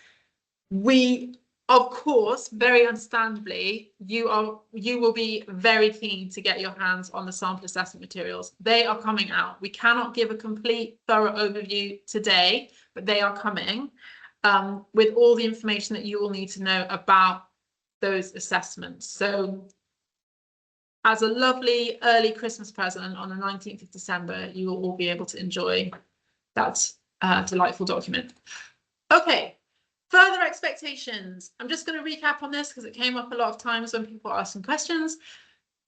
we, of course, very understandably, you will be very keen to get your hands on the sample assessment materials. They are coming out. We cannot give a complete, thorough overview today, but they are coming with all the information that you will need to know about those assessments. So as a lovely early Christmas present on the 19th of December, you will all be able to enjoy that delightful document. Okay, further expectations. I'm just going to recap on this because it came up a lot of times when people ask some questions.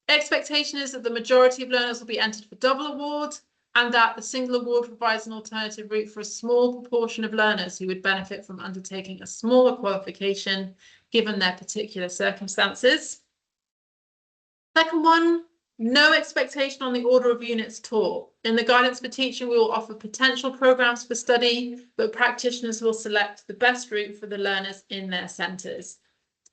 Expectation is that the majority of learners will be entered for double award and that the single award provides an alternative route for a small proportion of learners who would benefit from undertaking a smaller qualification given their particular circumstances. Second one, no expectation on the order of units taught. In the guidance for teaching, we will offer potential programs for study, but practitioners will select the best route for the learners in their centres.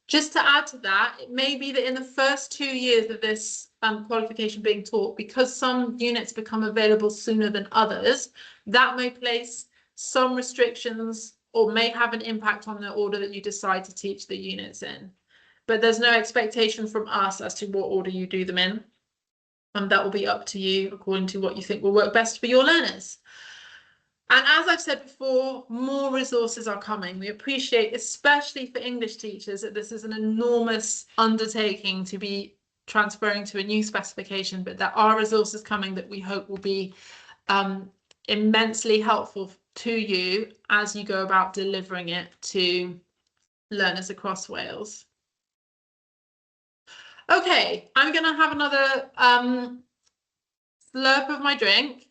Just to add to that, it may be that in the first 2 years of this qualification being taught, because some units become available sooner than others, that may place some restrictions or may have an impact on the order that you decide to teach the units in. But there's no expectation from us as to what order you do them in. That will be up to you according to what you think will work best for your learners. And as I've said before, more resources are coming. We appreciate, especially for English teachers, that this is an enormous undertaking to be transferring to a new specification, but there are resources coming that we hope will be immensely helpful to you as you go about delivering it to learners across Wales. Okay, I'm going to have another slurp of my drink.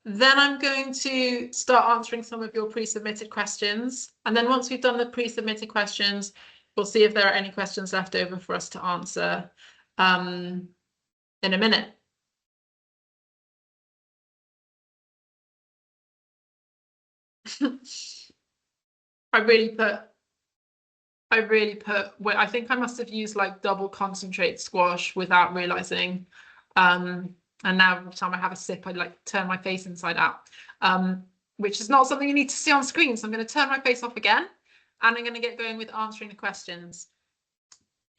Then I'm going to start answering some of your pre-submitted questions. And then once we've done the pre-submitted questions, we'll see if there are any questions left over for us to answer. in a minute. I think I must have used like double concentrate squash without realizing. And now every time I have a sip, I like turn my face inside out, which is not something you need to see on screen. So I'm going to turn my face off again, and I'm going to get going with answering the questions.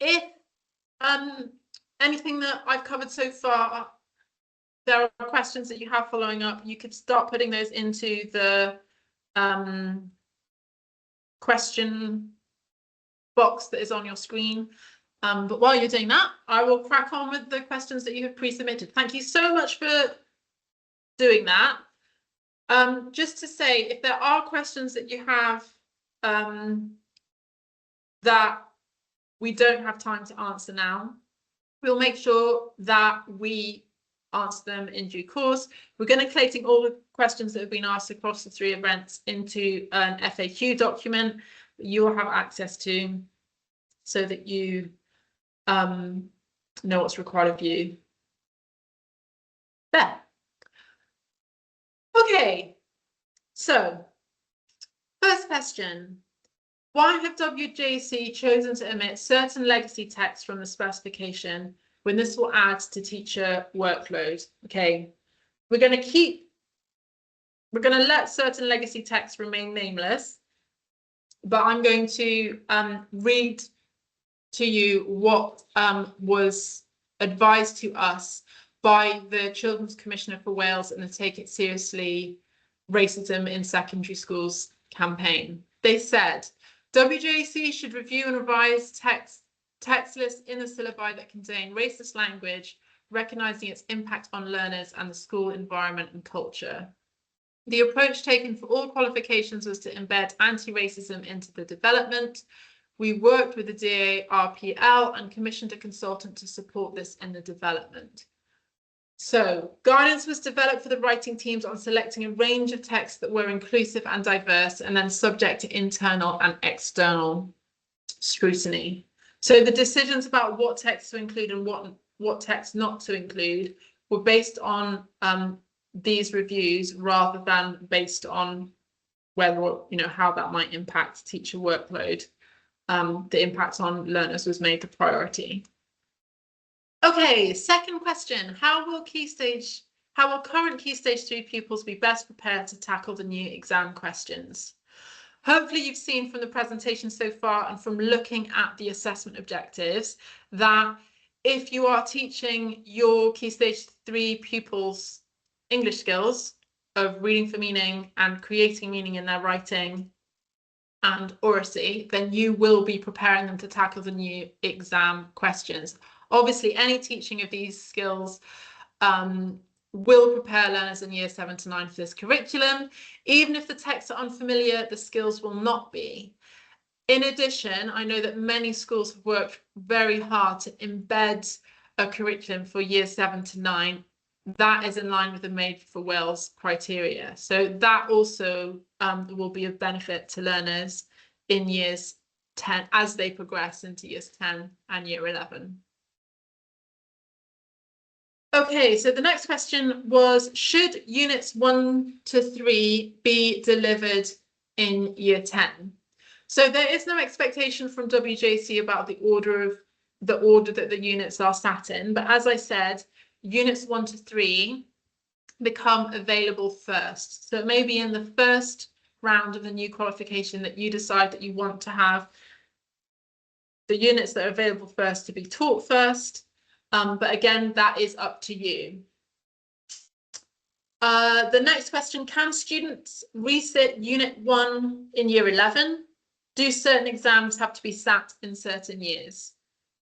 If anything that I've covered so far, there are questions that you have following up, you could start putting those into the question box that is on your screen. But while you're doing that, I will crack on with the questions that you have pre-submitted. Thank you so much for doing that. Just to say, if there are questions that you have that we don't have time to answer now, we'll make sure that we answer them in due course. We're going to collating all the questions that have been asked across the 3 events into an FAQ document that you will have access to, so that you know what's required of you there. Okay, so first question. Why have WJEC chosen to omit certain legacy texts from the specification when this will add to teacher workload? Okay, we're going to let certain legacy texts remain nameless, but I'm going to read to you what was advised to us by the Children's Commissioner for Wales and the Take It Seriously Racism in Secondary Schools campaign. They said, WJEC should review and revise text lists in the syllabi that contain racist language, recognizing its impact on learners and the school environment and culture. The approach taken for all qualifications was to embed anti-racism into the development. We worked with the DARPL and commissioned a consultant to support this in the development. So, guidance was developed for the writing teams on selecting a range of texts that were inclusive and diverse, and then subject to internal and external scrutiny. So the decisions about what text to include and what text not to include were based on these reviews, rather than based on whether, how that might impact teacher workload. The impact on learners was made the priority. Okay, second question. How will current Key Stage 3 pupils be best prepared to tackle the new exam questions? Hopefully you've seen from the presentation so far and from looking at the assessment objectives that if you are teaching your Key Stage 3 pupils English skills of reading for meaning and creating meaning in their writing and oracy, then you will be preparing them to tackle the new exam questions. Obviously, any teaching of these skills will prepare learners in year 7 to 9 for this curriculum. Even if the texts are unfamiliar, the skills will not be. In addition, I know that many schools have worked very hard to embed a curriculum for year 7 to 9 that is in line with the Made for Wales criteria. So that also will be of benefit to learners in years 10 as they progress into years 10 and year 11. Okay, so the next question was, should units 1 to 3 be delivered in year 10? So there is no expectation from WJEC about the order that the units are sat in, but as I said, units 1 to 3 become available first. So it may be in the first round of the new qualification that you decide that you want to have the units that are available first to be taught first. But again, that is up to you. The next question, can students resit Unit 1 in Year 11? Do certain exams have to be sat in certain years?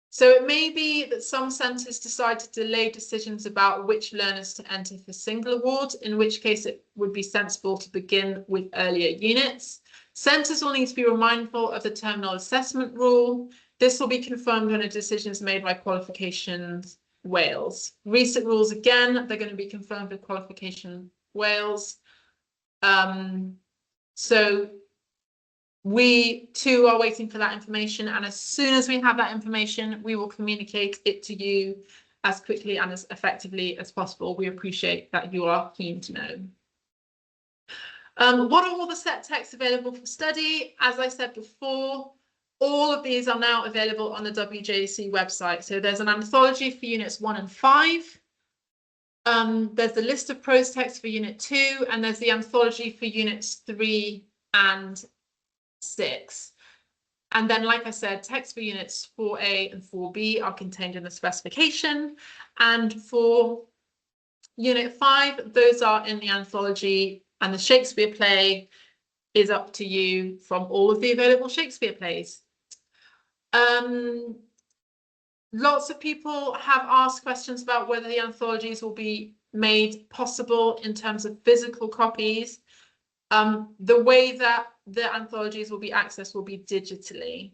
So it may be that some centres decide to delay decisions about which learners to enter for single award, in which case it would be sensible to begin with earlier units. Centres will need to be mindful of the terminal assessment rule. This will be confirmed when a decision is made by Qualifications Wales. Recent rules, again, they're going to be confirmed with Qualification Wales. So We too are waiting for that information, and as soon as we have that information, we will communicate it to you as quickly and as effectively as possible. We appreciate that you are keen to know. What are all the set texts available for study? As I said before, all of these are now available on the WJEC website. So there's an anthology for units 1 and 5. There's the list of prose texts for unit 2, and there's the anthology for units 3 and 6. And then, like I said, texts for units 4A and 4B are contained in the specification. And for unit 5, those are in the anthology, and the Shakespeare play is up to you from all of the available Shakespeare plays. Lots of people have asked questions about whether the anthologies will be made possible in terms of physical copies. The way that the anthologies will be accessed will be digitally,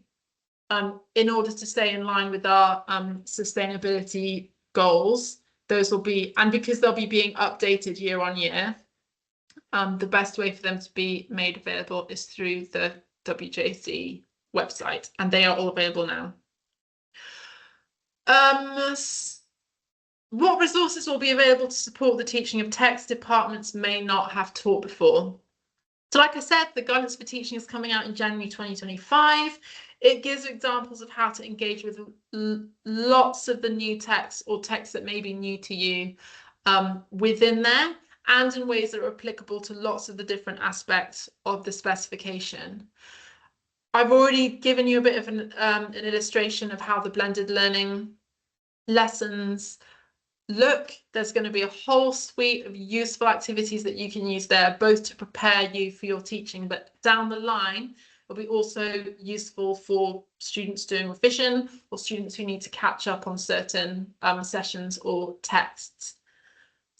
in order to stay in line with our sustainability goals. Those will be, and because they'll be being updated year on year, the best way for them to be made available is through the WJEC website, and they are all available now. What resources will be available to support the teaching of text departments may not have taught before? So like I said, the guidance for teaching is coming out in January 2025. It gives examples of how to engage with lots of the new texts or texts that may be new to you within there, and in ways that are applicable to lots of the different aspects of the specification. I've already given you a bit of an illustration of how the blended learning lessons look. There's going to be a whole suite of useful activities that you can use there, both to prepare you for your teaching, but down the line, it'll be also useful for students doing revision or students who need to catch up on certain sessions or texts.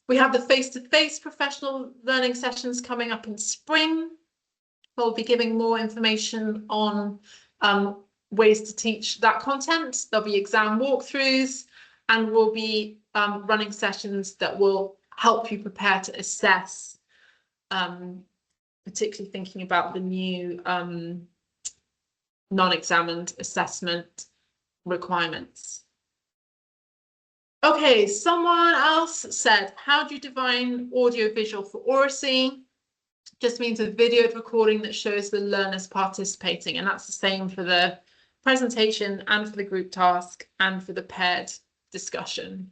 We have the face-to-face professional learning sessions coming up in spring. We'll be giving more information on ways to teach that content. There'll be exam walkthroughs, and we'll be running sessions that will help you prepare to assess, particularly thinking about the new non-examined assessment requirements. Okay, someone else said, how do you define audio-visual for oracy? Just means a videoed recording that shows the learners participating, and that's the same for the presentation and for the group task and for the paired discussion,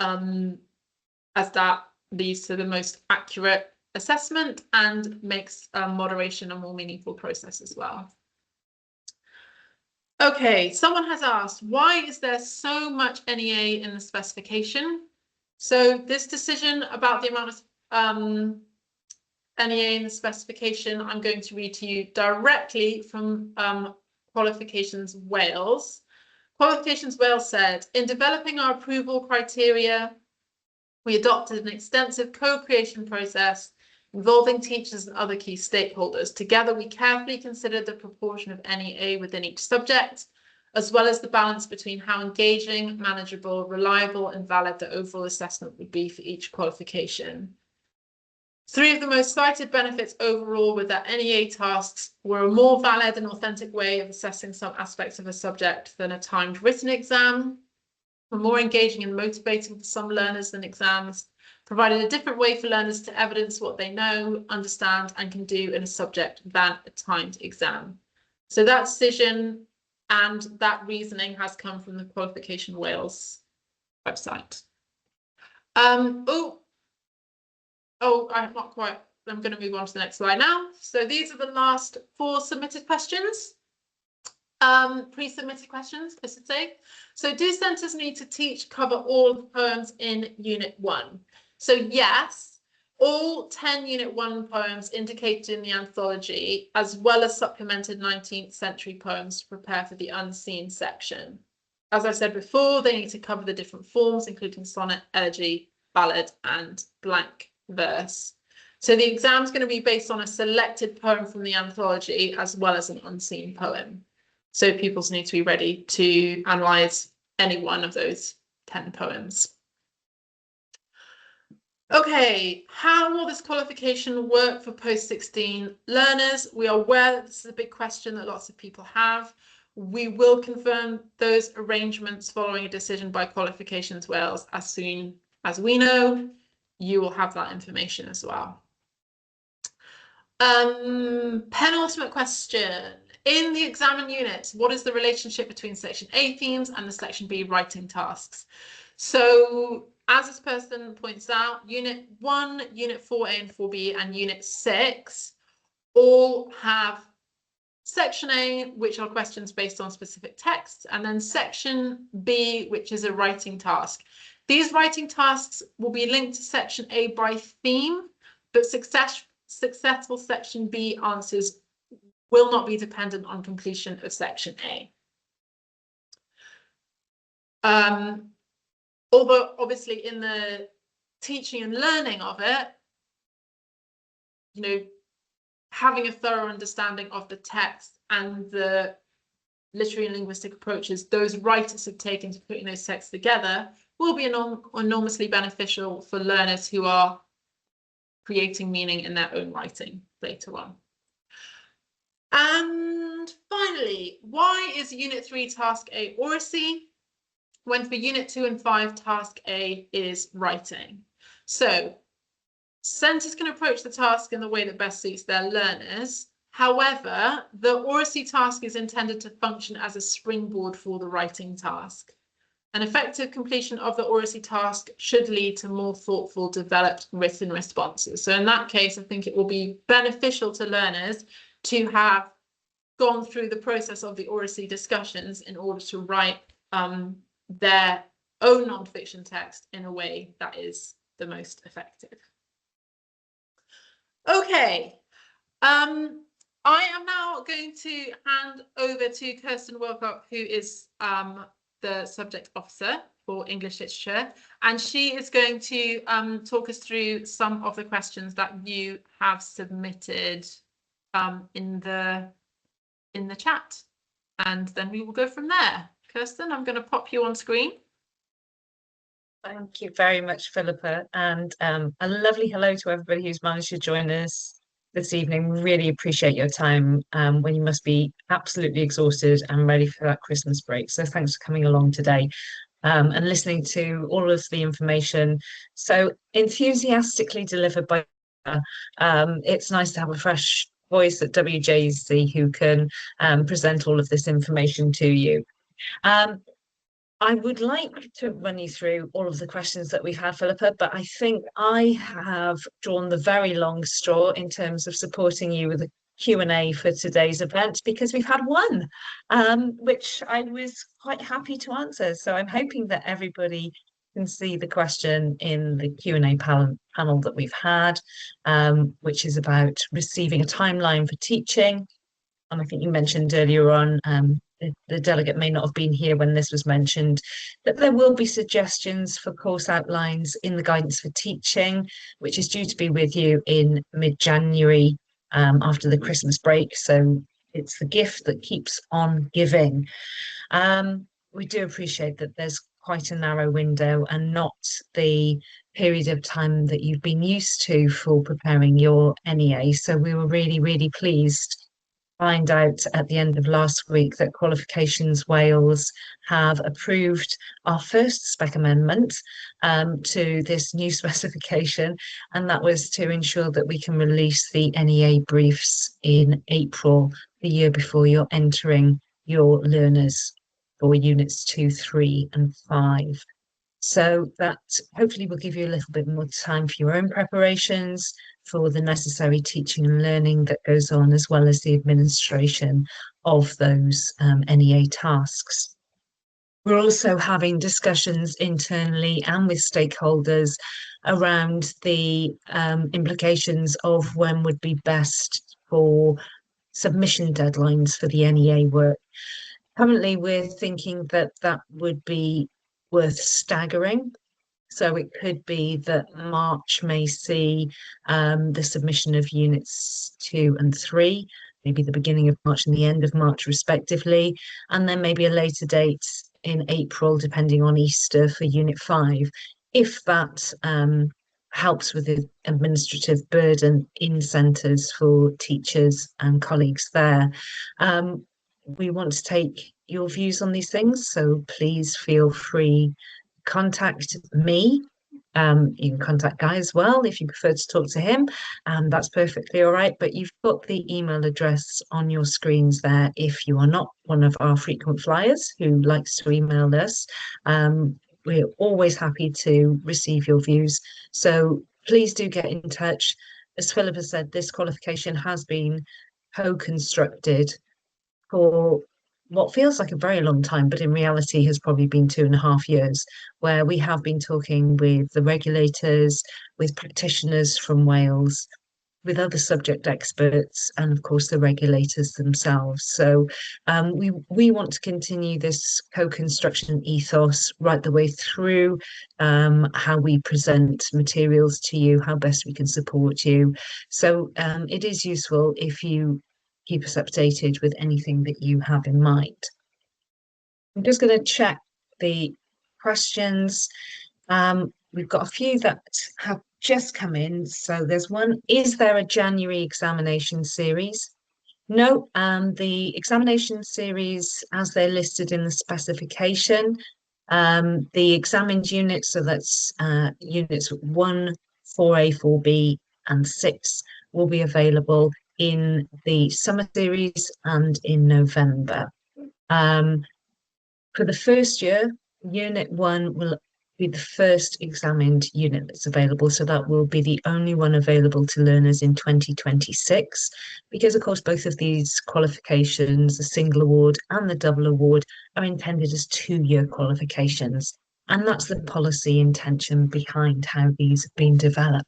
as that leads to the most accurate assessment and makes moderation a more meaningful process as well. Okay, someone has asked, why is there so much NEA in the specification? So this decision about the amount of NEA in the specification, I'm going to read to you directly from Qualifications Wales. Qualifications Wales said, in developing our approval criteria, we adopted an extensive co-creation process involving teachers and other key stakeholders. Together, we carefully considered the proportion of NEA within each subject, as well as the balance between how engaging, manageable, reliable, and valid the overall assessment would be for each qualification. 3 of the most cited benefits overall were that NEA tasks were a more valid and authentic way of assessing some aspects of a subject than a timed written exam, were more engaging and motivating for some learners than exams, provided a different way for learners to evidence what they know, understand, and can do in a subject than a timed exam. So that decision and that reasoning has come from the Qualification Wales website. I'm not quite, I'm going to move on to the next slide now. So these are the last 4 submitted questions, pre-submitted questions, I should say. So do centres need to cover all of the poems in Unit 1? So yes, all 10 Unit 1 poems indicated in the anthology, as well as supplemented 19th century poems to prepare for the unseen section. As I said before, they need to cover the different forms, including sonnet, elegy, ballad, and blank verse. So the exam is going to be based on a selected poem from the anthology as well as an unseen poem. So pupils need to be ready to analyse any one of those 10 poems. Okay, how will this qualification work for post-16 learners? We are aware that this is a big question that lots of people have. We will confirm those arrangements following a decision by Qualifications Wales as soon as we know. You will have that information as well. Penultimate question. In the examine unit, what is the relationship between section A themes and the section B writing tasks? So as this person points out, unit 1, unit 4A and 4B and unit 6 all have section A, which are questions based on specific texts, and then section B, which is a writing task. These writing tasks will be linked to section A by theme, but successful section B answers will not be dependent on completion of section A. Although obviously in the teaching and learning of it, you know, having a thorough understanding of the text and the literary and linguistic approaches those writers have taken to putting those texts together will be enormously beneficial for learners who are creating meaning in their own writing later on. And finally, why is Unit 3 Task A oracy, when for Unit 2 and 5 Task A is writing? So centres can approach the task in the way that best suits their learners. However, the oracy task is intended to function as a springboard for the writing task. An effective completion of the oracy task should lead to more thoughtful, developed written responses. So in that case, I think it will be beneficial to learners to have gone through the process of the oracy discussions in order to write their own non-fiction text in a way that is the most effective. Okay, I am now going to hand over to Kirsten Wilcock, who is the subject officer for English literature, and she is going to talk us through some of the questions that you have submitted in the chat, and then we will go from there. Kirsten, I'm going to pop you on screen. Thank you very much, Philippa, and a lovely hello to everybody who's managed to join us this evening. Really appreciate your time when you must be absolutely exhausted and ready for that Christmas break. So thanks for coming along today and listening to all of the information so enthusiastically delivered by it's nice to have a fresh voice at WJEC who can present all of this information to you. I would like to run you through all of the questions that we've had, Philippa, but I think I have drawn the very long straw in terms of supporting you with a Q&A for today's event, because we've had one, which I was quite happy to answer. So I'm hoping that everybody can see the question in the Q&A panel that we've had, which is about receiving a timeline for teaching. And I think you mentioned earlier on, the delegate may not have been here when this was mentioned, that there will be suggestions for course outlines in the guidance for teaching, which is due to be with you in mid-January after the Christmas break. So it's the gift that keeps on giving. We do appreciate that there's quite a narrow window and not the period of time that you've been used to for preparing your NEA. So we were really, really pleased find out at the end of last week that Qualifications Wales have approved our first spec amendment to this new specification, and that was to ensure that we can release the NEA briefs in April, the year before you're entering your learners for units 2, 3 and 5. So that hopefully will give you a little bit more time for your own preparations, for the necessary teaching and learning that goes on, as well as the administration of those NEA tasks. We're also having discussions internally and with stakeholders around the implications of when would be best for submission deadlines for the NEA work. Currently, we're thinking that that would be worth staggering. So it could be that March may see the submission of units 2 and 3, maybe the beginning of March and the end of March respectively, and then maybe a later date in April, depending on Easter, for unit 5. If that helps with the administrative burden in centres for teachers and colleagues there. We want to take your views on these things, so please feel free to contact me. You can contact Guy as well if you prefer to talk to him, that's perfectly all right. But you've got the email address on your screens there if you are not one of our frequent flyers who likes to email us. We're always happy to receive your views. So please do get in touch. As Philippa said, this qualification has been co-constructed for what feels like a very long time, but in reality has probably been 2.5 years, where we have been talking with the regulators, with practitioners from Wales, with other subject experts, and of course the regulators themselves. So we want to continue this co-construction ethos right the way through, how we present materials to you, how best we can support you. So it is useful if you keep us updated with anything that you have in mind. I'm just going to check the questions. We've got a few that have just come in. So there's one, is there a January examination series? No, the examination series, as they're listed in the specification, the examined units, so that's units 1, 4A, 4B, and 6, will be available in the summer series and in November. For the first year, Unit 1 will be the first examined unit that's available. So that will be the only one available to learners in 2026, because of course both of these qualifications, the single award and the double award, are intended as 2-year qualifications. And that's the policy intention behind how these have been developed.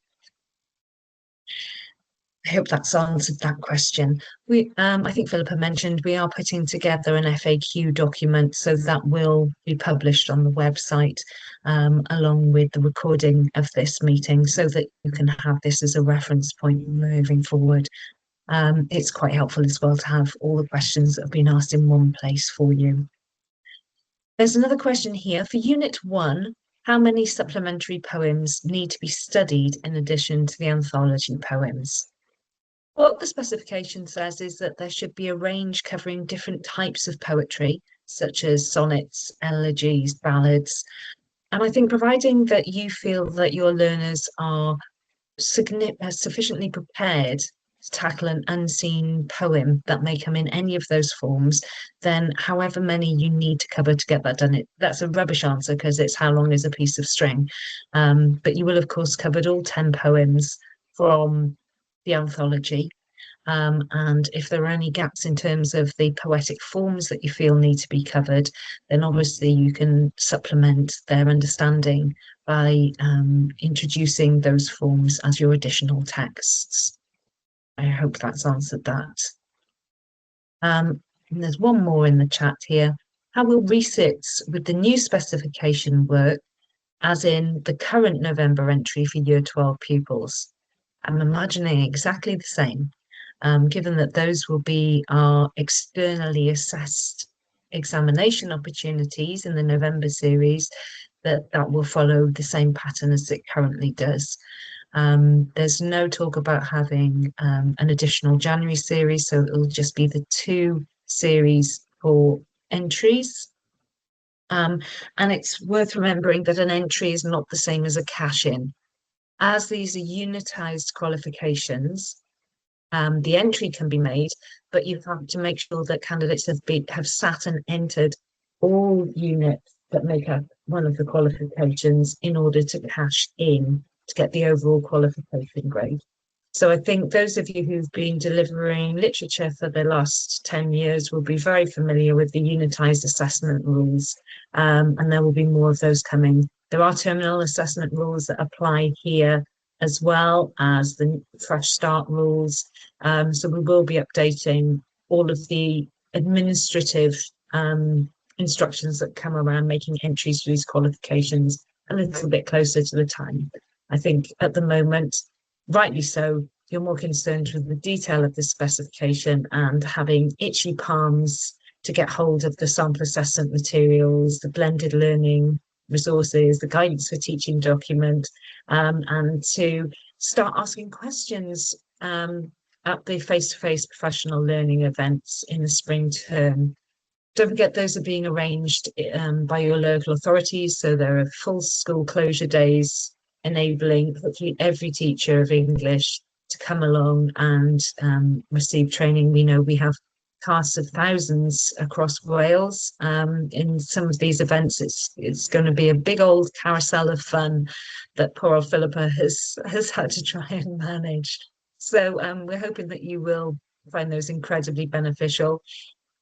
I hope that's answered that question. I think Philippa mentioned we are putting together an FAQ document, so that will be published on the website along with the recording of this meeting, so that you can have this as a reference point moving forward. It's quite helpful as well to have all the questions that have been asked in one place for you. There's another question here. For Unit 1, how many supplementary poems need to be studied in addition to the anthology poems? What the specification says is that there should be a range covering different types of poetry, such as sonnets, elegies, ballads. And I think providing that you feel that your learners are sufficiently prepared to tackle an unseen poem that may come in any of those forms, then however many you need to cover to get that done, that's a rubbish answer because it's how long is a piece of string. But you will, of course, covered all 10 poems from the anthology. And if there are any gaps in terms of the poetic forms that you feel need to be covered, then obviously you can supplement their understanding by introducing those forms as your additional texts. I hope that's answered that. And there's one more in the chat here. How will resits with the new specification work, as in the current November entry for Year 12 pupils? I'm imagining exactly the same, given that those will be our externally assessed examination opportunities in the November series, that will follow the same pattern as it currently does. There's no talk about having an additional January series, so it'll just be the 2 series for entries. And it's worth remembering that an entry is not the same as a cash-in. As these are unitized qualifications, the entry can be made, but you have to make sure that candidates have sat and entered all units that make up one of the qualifications in order to cash in to get the overall qualification grade. So I think those of you who've been delivering literature for the last 10 years will be very familiar with the unitized assessment rules, and there will be more of those coming. There are terminal assessment rules that apply here, as well as the fresh start rules. So we will be updating all of the administrative instructions that come around making entries to these qualifications a little bit closer to the time. I think at the moment, rightly so, you're more concerned with the detail of the specification and having itchy palms to get hold of the sample assessment materials, the blended learning resources, the guidance for teaching document, and to start asking questions at the face-to-face professional learning events in the spring term. Don't forget, those are being arranged by your local authorities, so there are full school closure days enabling hopefully every teacher of English to come along and receive training. We know we have casts of thousands across Wales in some of these events. It's going to be a big old carousel of fun that poor old Philippa has had to try and manage. So we're hoping that you will find those incredibly beneficial.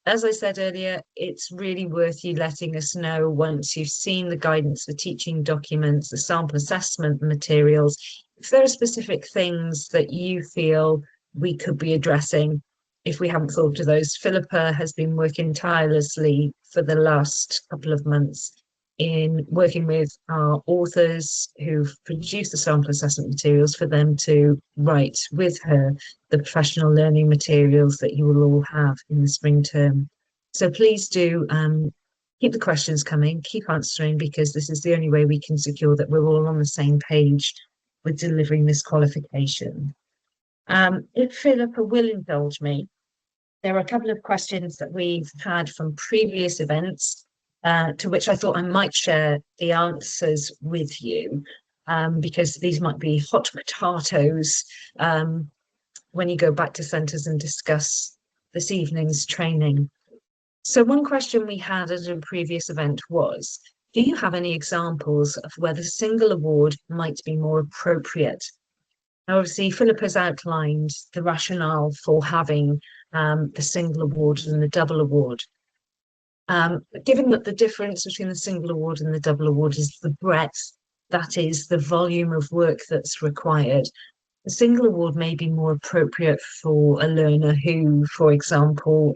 As I said earlier, it's really worth you letting us know once you've seen the guidance for teaching documents, the sample assessment materials, if there are specific things that you feel we could be addressing if we haven't thought of those. Philippa has been working tirelessly for the last couple of months in working with our authors who've produced the sample assessment materials for them to write with her the professional learning materials that you will all have in the spring term. So please do keep the questions coming, keep answering, because this is the only way we can secure that we're all on the same page with delivering this qualification. If Philippa will indulge me, there are a couple of questions that we've had from previous events to which I thought I might share the answers with you, because these might be hot potatoes when you go back to centres and discuss this evening's training. So one question we had at a previous event was, do you have any examples of where the single award might be more appropriate? Now, obviously, Philip has outlined the rationale for having the single award and the double award. Given that the difference between the single award and the double award is the breadth, that is the volume of work that's required, the single award may be more appropriate for a learner who, for example,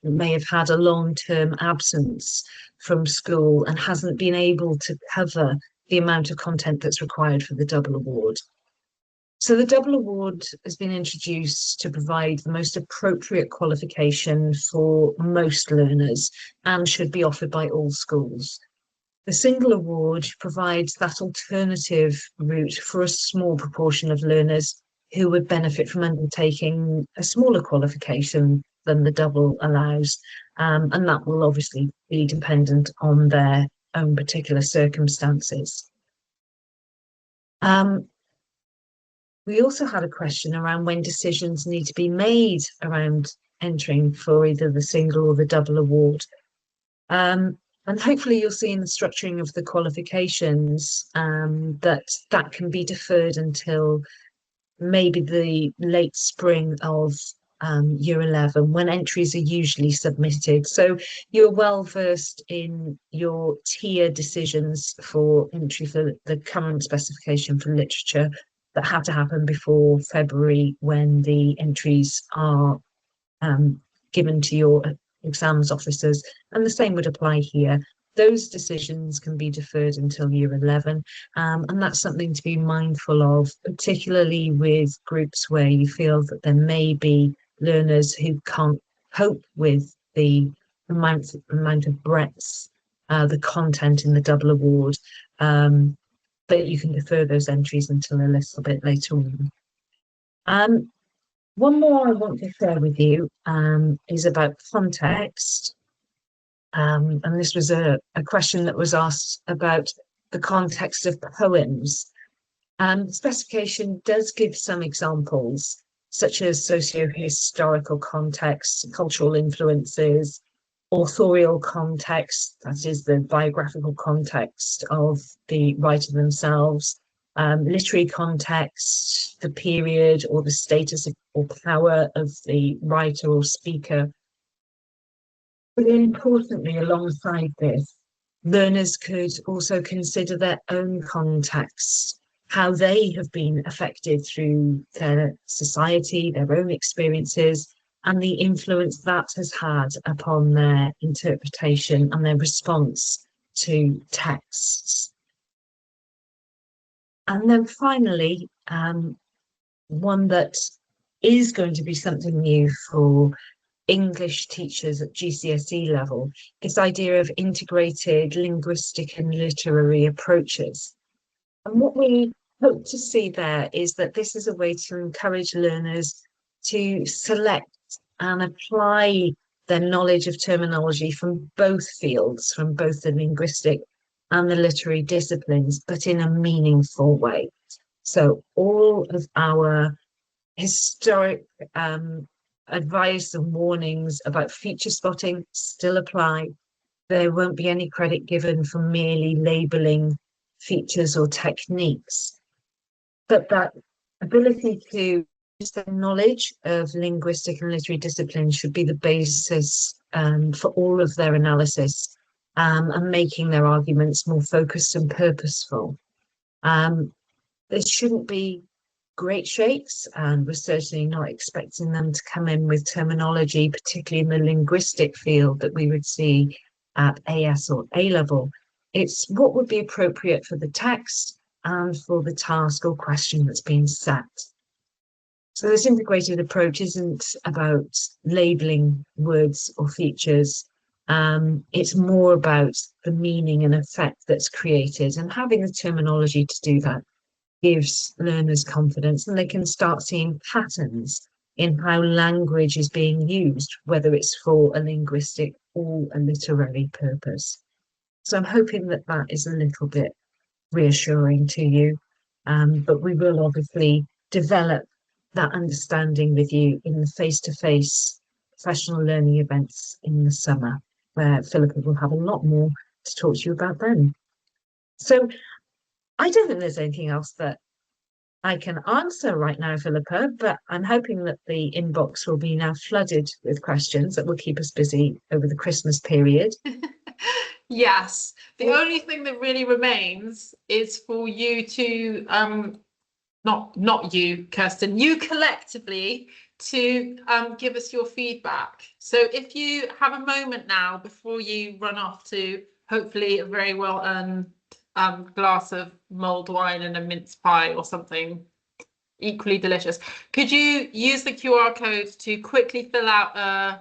may have had a long-term absence from school and hasn't been able to cover the amount of content that's required for the double award. So the double award has been introduced to provide the most appropriate qualification for most learners and should be offered by all schools. The single award provides that alternative route for a small proportion of learners who would benefit from undertaking a smaller qualification than the double allows, and that will obviously be dependent on their own particular circumstances. We also had a question around when decisions need to be made around entering for either the single or the double award. And hopefully you'll see in the structuring of the qualifications that can be deferred until maybe the late spring of year 11, when entries are usually submitted. So you're well versed in your tier decisions for entry for the current specification for literature that have to happen before February, when the entries are given to your exams officers, and the same would apply here. Those decisions can be deferred until year 11, and that's something to be mindful of, particularly with groups where you feel that there may be learners who can't cope with the amount of breadth, the content in the double award, that you can defer those entries until a little bit later on. One more I want to share with you is about context. And this was a question that was asked about the context of poems. The specification does give some examples, such as socio-historical context, cultural influences, authorial context, that is the biographical context of the writer themselves, literary context, the period or the status or power of the writer or speaker. But importantly, alongside this, learners could also consider their own context, how they have been affected through their society, their own experiences, and the influence that has had upon their interpretation and their response to texts. And then finally, one that is going to be something new for English teachers at GCSE level, this idea of integrated linguistic and literary approaches. And what we hope to see there is that this is a way to encourage learners to select and apply their knowledge of terminology from both fields, from both the linguistic and the literary disciplines, but in a meaningful way. So all of our historic advice and warnings about feature spotting still apply. There won't be any credit given for merely labeling features or techniques, but that ability to use the knowledge of linguistic and literary disciplines should be the basis for all of their analysis and making their arguments more focused and purposeful. There shouldn't be great shakes, and we're certainly not expecting them to come in with terminology, particularly in the linguistic field, that we would see at AS or A level. It's what would be appropriate for the text and for the task or question that's being set. So this integrated approach isn't about labeling words or features. It's more about the meaning and effect that's created, and having the terminology to do that gives learners confidence, and they can start seeing patterns in how language is being used, whether it's for a linguistic or a literary purpose. So I'm hoping that that is a little bit reassuring to you, but we will obviously develop that understanding with you in the face-to-face professional learning events in the summer, where Philippa will have a lot more to talk to you about then. So I don't think there's anything else that I can answer right now, Philippa, but I'm hoping that the inbox will be now flooded with questions that will keep us busy over the Christmas period. Yes, the only thing that really remains is for you to, not you, Kirsten, you collectively to give us your feedback. So if you have a moment now before you run off to hopefully a very well-earned glass of mulled wine and a mince pie or something equally delicious, could you use the QR code to quickly fill out a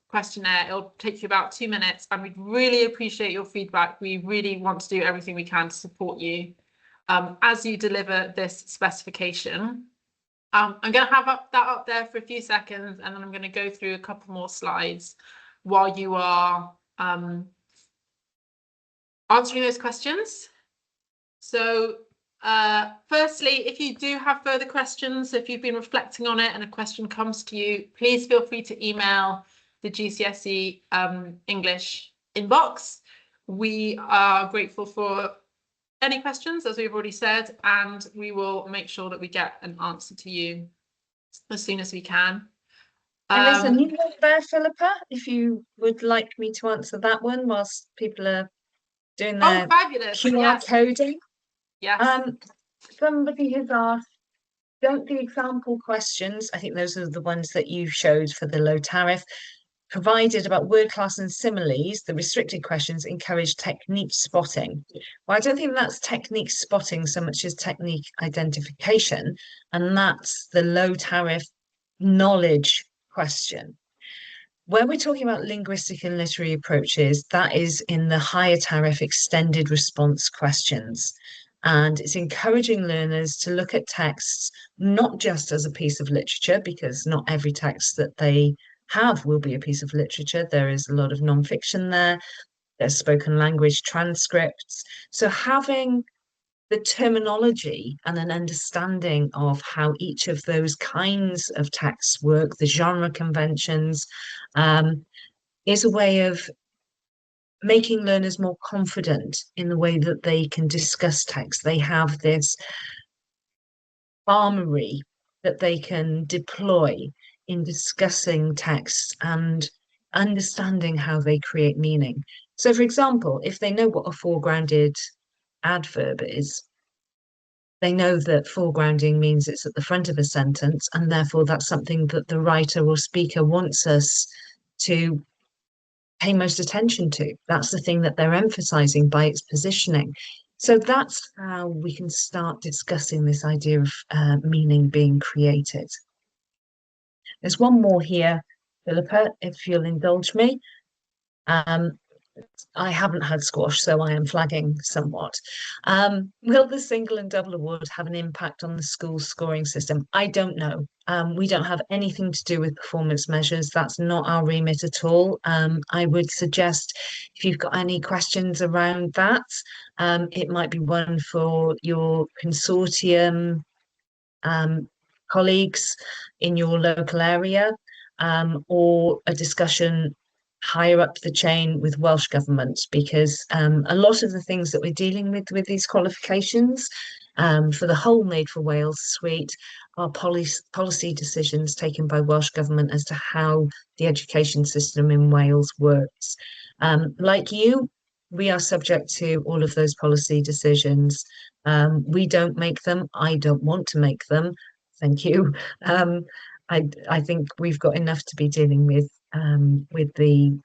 questionnaire? It'll take you about 2 minutes, and we'd really appreciate your feedback. We really want to do everything we can to support you as you deliver this specification. I'm going to have that up there for a few seconds, and then I'm going to go through a couple more slides while you are answering those questions. So firstly, if you do have further questions, if you've been reflecting on it and a question comes to you, please feel free to email the GCSE English inbox. We are grateful for any questions, as we've already said, and we will make sure that we get an answer to you as soon as we can. And there's a new one there, Philippa, if you would like me to answer that one whilst people are doing their fabulous. QR Yes. coding. Yes. Somebody has asked, don't the example questions, I think those are the ones that you showed for the low tariff, provided about word class and similes, the restricted questions encourage technique spotting. Well, I don't think that's technique spotting so much as technique identification, and that's the low tariff knowledge question. When we're talking about linguistic and literary approaches, that is in the higher tariff extended response questions. And it's encouraging learners to look at texts not just as a piece of literature, because not every text that they have will be a piece of literature. There is a lot of non-fiction there. There's spoken language transcripts. So having the terminology and an understanding of how each of those kinds of texts work, the genre conventions, is a way of making learners more confident in the way that they can discuss text. They have this armory that they can deploy in discussing texts and understanding how they create meaning. So, for example, if they know what a foregrounded adverb is, they know that foregrounding means it's at the front of a sentence, and therefore that's something that the writer or speaker wants us to pay most attention to. That's the thing that they're emphasizing by its positioning. So that's how we can start discussing this idea of meaning being created. There's one more here Philippa, if you'll indulge me. I haven't had squash, so I am flagging somewhat. Will the single and double award have an impact on the school's scoring system? I don't know. We don't have anything to do with performance measures. That's not our remit at all. I would suggest if you've got any questions around that, it might be one for your consortium colleagues in your local area, or a discussion higher up the chain with Welsh Government, because a lot of the things that we're dealing with these qualifications for the whole Made for Wales suite are policy decisions taken by Welsh Government as to how the education system in Wales works. Like you, we are subject to all of those policy decisions. We don't make them. I don't want to make them. Thank you. I think we've got enough to be dealing with the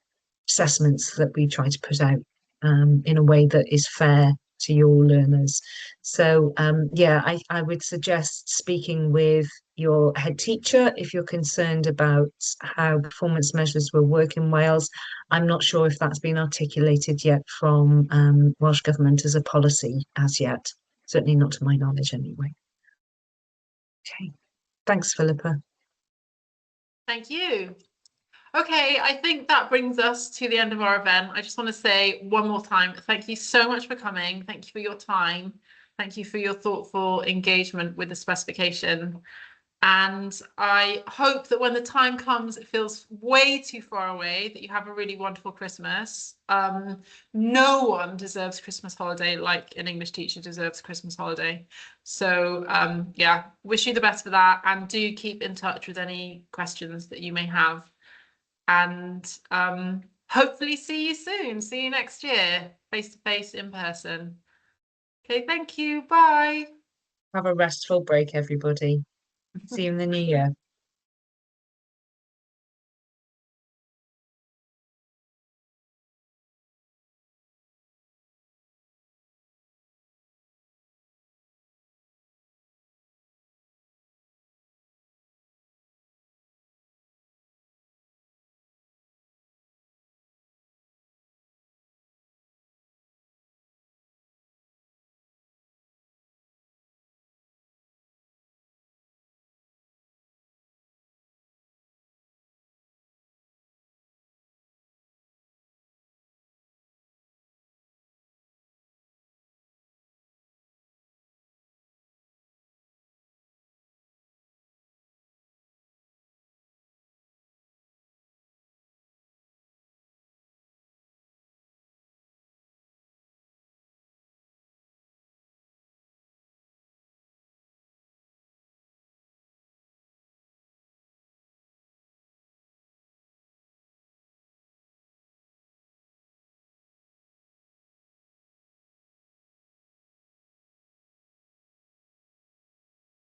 assessments that we try to put out in a way that is fair to your learners. So yeah, I would suggest speaking with your head teacher if you're concerned about how performance measures will work in Wales. I'm not sure if that's been articulated yet from Welsh Government as a policy as yet. Certainly not to my knowledge anyway. Okay, thanks, Philippa. Thank you. Okay, I think that brings us to the end of our event. I just want to say one more time, thank you so much for coming. Thank you for your time. Thank you for your thoughtful engagement with the specification. And I hope that when the time comes, it feels way too far away, that you have a really wonderful Christmas. No one deserves Christmas holiday like an English teacher deserves Christmas holiday. So yeah, wish you the best for that, and do keep in touch with any questions that you may have. And hopefully see you soon. See you next year, face to face, in person. Okay, thank you. Bye. Have a restful break, everybody. See you in the new year.